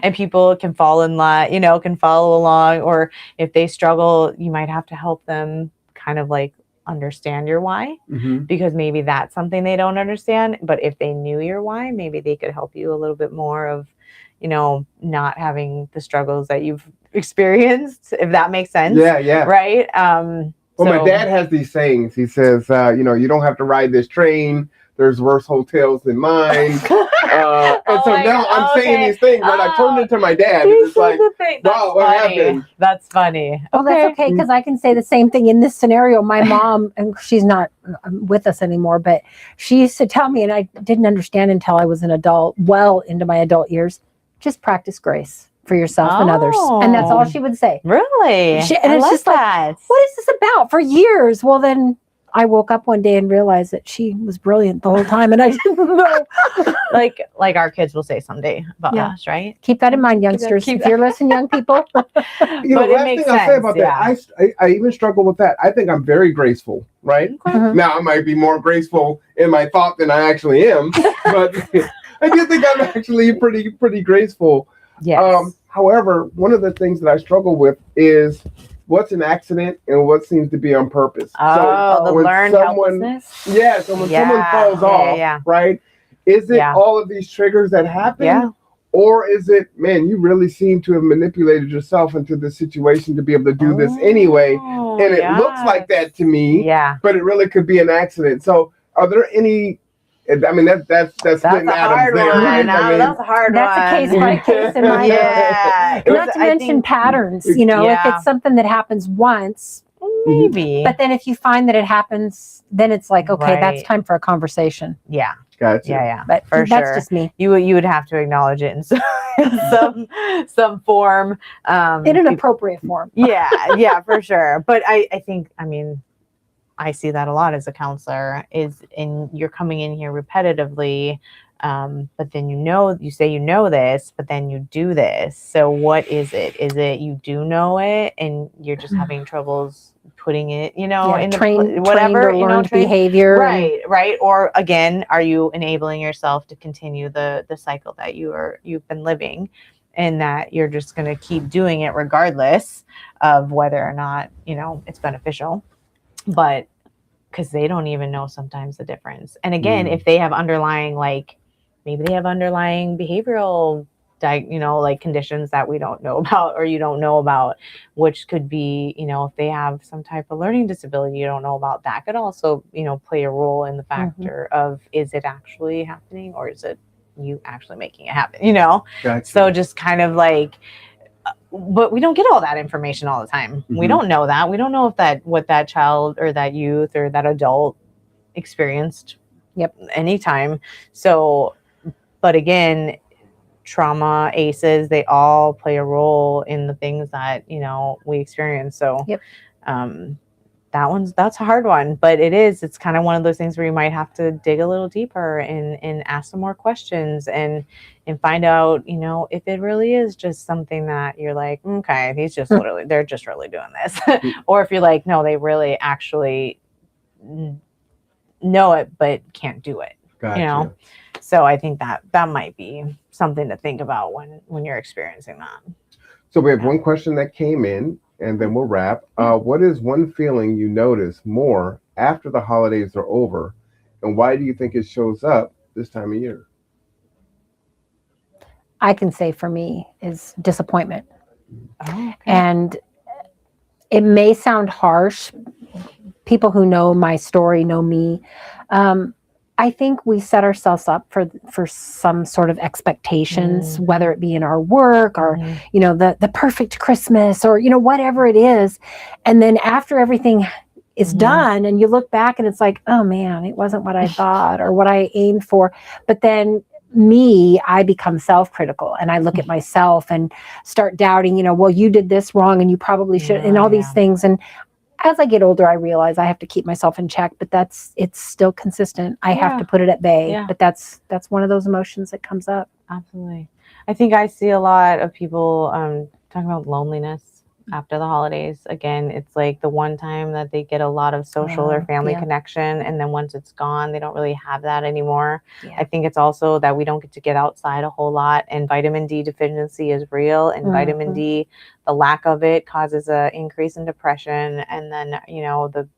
And people can fall in line, can follow along, or if they struggle, you might have to help them kind of like understand your why, because maybe that's something they don't understand. But if they knew your why, maybe they could help you a little bit more of, not having the struggles that you've experienced, if that makes sense. Yeah. Right. My dad has these sayings. He says, you don't have to ride this train. There's worse hotels than mine. And so now I'm saying these things, but I turned into my dad. It's like, wow, what happened? That's funny. Well, that's okay, because I can say the same thing in this scenario. My mom, and she's not with us anymore, but she used to tell me, and I didn't understand until I was an adult, well into my adult years, just practice grace for yourself and others. And that's all she would say. Really? And it's just that. like, what is this about? For years. Well, then I woke up one day and realized that she was brilliant the whole time, and I didn't know. like our kids will say someday about us, right? Keep that in mind, youngsters. If you're listening, young people. Last thing I'll say about that, I even struggle with that. I think I'm very graceful, right? Now, I might be more graceful in my thought than I actually am, but I do think I'm actually pretty graceful. Yes. However, one of the things that I struggle with is what's an accident and what seems to be on purpose. The learned helplessness. Yeah, so when someone falls off, right? Is it all of these triggers that happen? Yeah. Or is it, man, you really seem to have manipulated yourself into the situation to be able to do this anyway. And it looks like that to me, but it really could be an accident. So are there any, I mean, that's splitting atoms there, right? That's a hard one. That's a case by case in my Not to mention patterns, if it's something that happens once, maybe. But then if you find that it happens, then it's like, okay, that's time for a conversation. Yeah. Gotcha. Yeah. But for that's sure. just me. You would have to acknowledge it in some form. In an appropriate form. Yeah, for sure. But I think, I see that a lot as a counselor you're coming in here repetitively, but then you say you know this, but then you do this. So what is it? Is it you do know it and you're just having troubles putting it, in the whatever, learned behavior. Right. Or again, are you enabling yourself to continue the cycle that you've been living, and that you're just going to keep doing it regardless of whether or not, it's beneficial. But because they don't even know sometimes the difference. And again, if they have underlying, like maybe they have underlying behavioral like conditions that we don't know about, or you don't know about, which could be, if they have some type of learning disability you don't know about, that could also, play a role in the factor of, is it actually happening, or is it you actually making it happen, Gotcha. So just kind of like, but we don't get all that information all the time. We don't know that. We don't know what that child or that youth or that adult experienced anytime. So, but again, trauma, ACEs, they all play a role in the things that, we experience. So that's a hard one, but it's kind of one of those things where you might have to dig a little deeper and ask some more questions and find out, if it really is just something that you're like, okay, they're just really doing this. Or if you're like, no, they really actually know it, but can't do it. Gotcha. So I think that might be something to think about when you're experiencing that. So we have one question that came in, and then we'll wrap. What is one feeling you notice more after the holidays are over, and why do you think it shows up this time of year? I can say for me is disappointment. Oh, okay. And it may sound harsh. People who know my story know me. I think we set ourselves up for some sort of expectations, whether it be in our work or, the perfect Christmas or, whatever it is. And then after everything is done and you look back and it's like, oh man, it wasn't what I thought or what I aimed for. But then I become self-critical and I look at myself and start doubting, well, you did this wrong and you probably should, and all these things. And as I get older, I realize I have to keep myself in check, but it's still consistent. I have to put it at bay, but that's one of those emotions that comes up. Absolutely. I think I see a lot of people talking about loneliness after the holidays. Again, it's like the one time that they get a lot of social or family connection, and then once it's gone, they don't really have that anymore. I think it's also that we don't get to get outside a whole lot, and vitamin D deficiency is real, and vitamin D, the lack of it causes an increase in depression, and then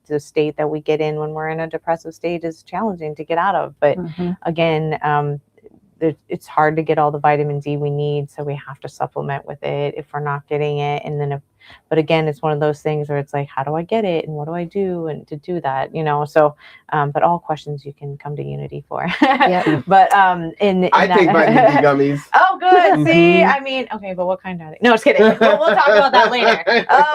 the state that we get in when we're in a depressive state is challenging to get out of. But again, it's hard to get all the vitamin D we need, so we have to supplement with it if we're not getting it. And then but again, it's one of those things where it's like, how do I get it and what do I do and to do that, so but all questions you can come to Unity for. But I take vitamin D gummies. Oh, good. See, I mean, okay, but what kind are they? No, just kidding. We'll talk about that later.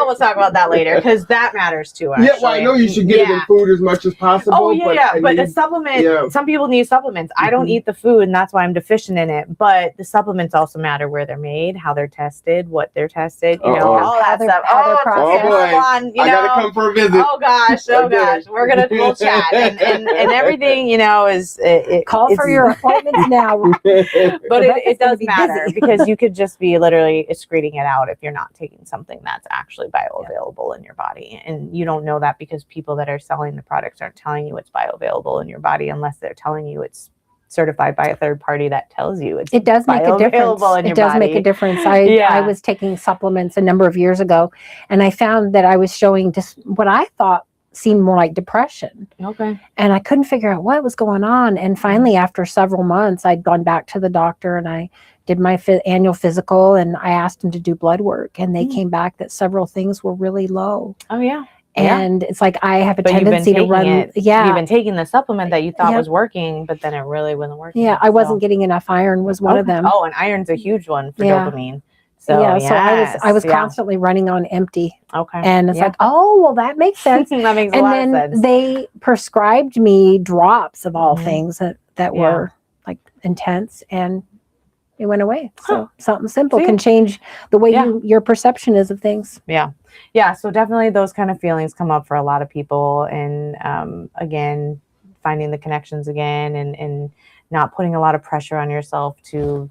We'll talk about that later because that matters too. Actually. Yeah, well, I know you should get it in food as much as possible. Oh yeah, but a supplement. Some people need supplements. I don't eat the food, and that's why I'm deficient in it. But the supplements also matter where they're made, how they're tested, what they're tested. All that stuff. Oh boy, I gotta come for a visit. Oh gosh, we'll chat and everything. Is call for your appointments now. But it does matter because you could just be literally excreting it out if you're not taking something that's actually bioavailable in your body, and you don't know that because people that are selling the products aren't telling you it's bioavailable in your body unless they're telling you it's certified by a third party that tells you it does make a difference. It does make a difference. I was taking supplements a number of years ago, and I found that I was showing just what I thought seemed more like depression. Okay. And I couldn't figure out what was going on. And finally, after several months, I'd gone back to the doctor and I did my annual physical, and I asked him to do blood work, and they came back that several things were really low. Oh yeah. And it's like I have a tendency to run. You've been taking the supplement that you thought was working, but then it really wasn't working. Yeah, I wasn't getting enough iron was one of them. Oh, and iron's a huge one for dopamine. So so I was constantly running on empty. Okay. And it's like, oh, well, that makes sense. That makes a lot of sense. And then they prescribed me drops of all things that were like intense, and it went away. So something simple can change the way your perception is of things. Yeah. So definitely those kind of feelings come up for a lot of people. And again, finding the connections again and not putting a lot of pressure on yourself to,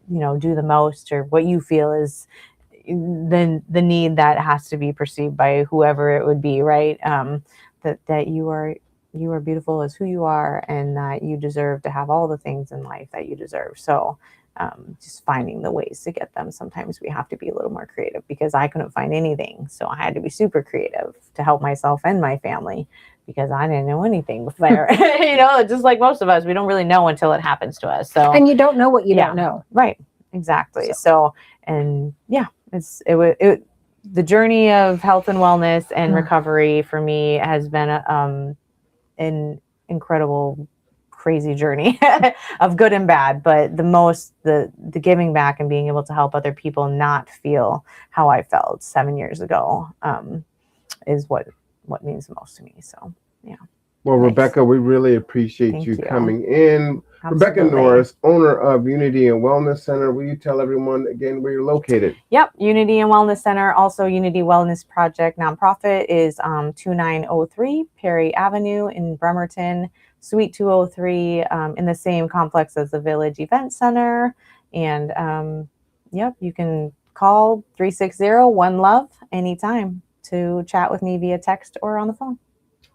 do the most or what you feel is the need that has to be perceived by whoever it would be, right? That you are beautiful as who you are, and that you deserve to have all the things in life that you deserve. So just finding the ways to get them. Sometimes we have to be a little more creative because I couldn't find anything. So I had to be super creative to help myself and my family because I didn't know anything before. You know, just like most of us, we don't really know until it happens to us. So, And you don't know what you Yeah. don't know. right, exactly. So, and yeah, the journey of health and wellness and recovery for me has been an incredible, crazy journey of good and bad. But the giving back and being able to help other people not feel how I felt 7 years ago is what means the most to me. So, yeah. Well, Nice. Rebecca, we really appreciate Thank you you. coming in. Rebecca Absolutely. Norris, owner of Unity and Wellness Center. Will you tell everyone again where you're located? Yep, Unity and Wellness Center, also Unity Wellness Project nonprofit is 2903 Perry Avenue in Bremerton, Suite 203, in the same complex as the Village Event Center. And yep, you can call 360-1-LOVE anytime to chat with me via text or on the phone.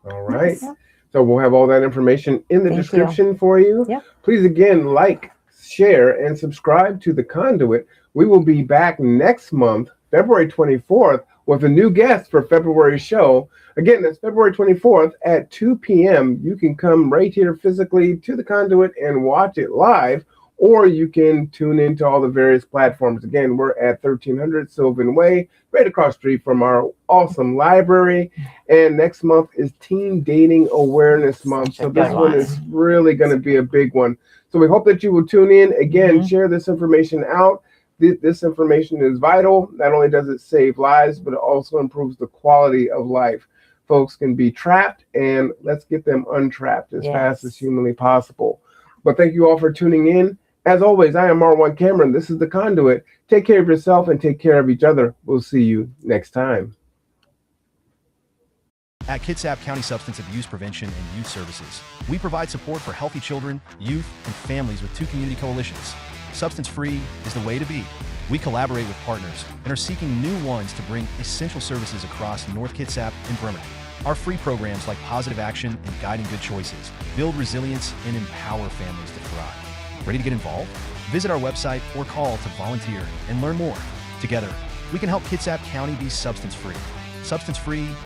All right. Yes. So we'll have all that information in the Thank you. description for you. Yep. Please again, like, share, and subscribe to The Conduit. We will be back next month, February 24th, with a new guest for February's show. Again, that's February 24th at 2 p.m. You can come right here physically to The Conduit and watch it live, or you can tune into all the various platforms. Again, we're at 1300 Sylvan Way, right across the street from our awesome library. And next month is Teen Dating Awareness Month. Such a So this good one one. is really going to be a big one. So we hope that you will tune in. Again, share this information out. This information is vital. Not only does it save lives, but it also improves the quality of life. Folks can be trapped, and let's get them untrapped as fast as humanly possible. But thank you all for tuning in. As always, I am Marwan Cameron. This is The Conduit. Take care of yourself and take care of each other. We'll see you next time. At Kitsap County Substance Abuse Prevention and Youth Services, we provide support for healthy children, youth, and families with 2 community coalitions. Substance Free is the way to be. We collaborate with partners and are seeking new ones to bring essential services across North Kitsap and Bremerton. Our free programs like Positive Action and Guiding Good Choices build resilience and empower families to thrive. Ready to get involved? Visit our website or call to volunteer and learn more. Together, we can help Kitsap County be substance free. Substance free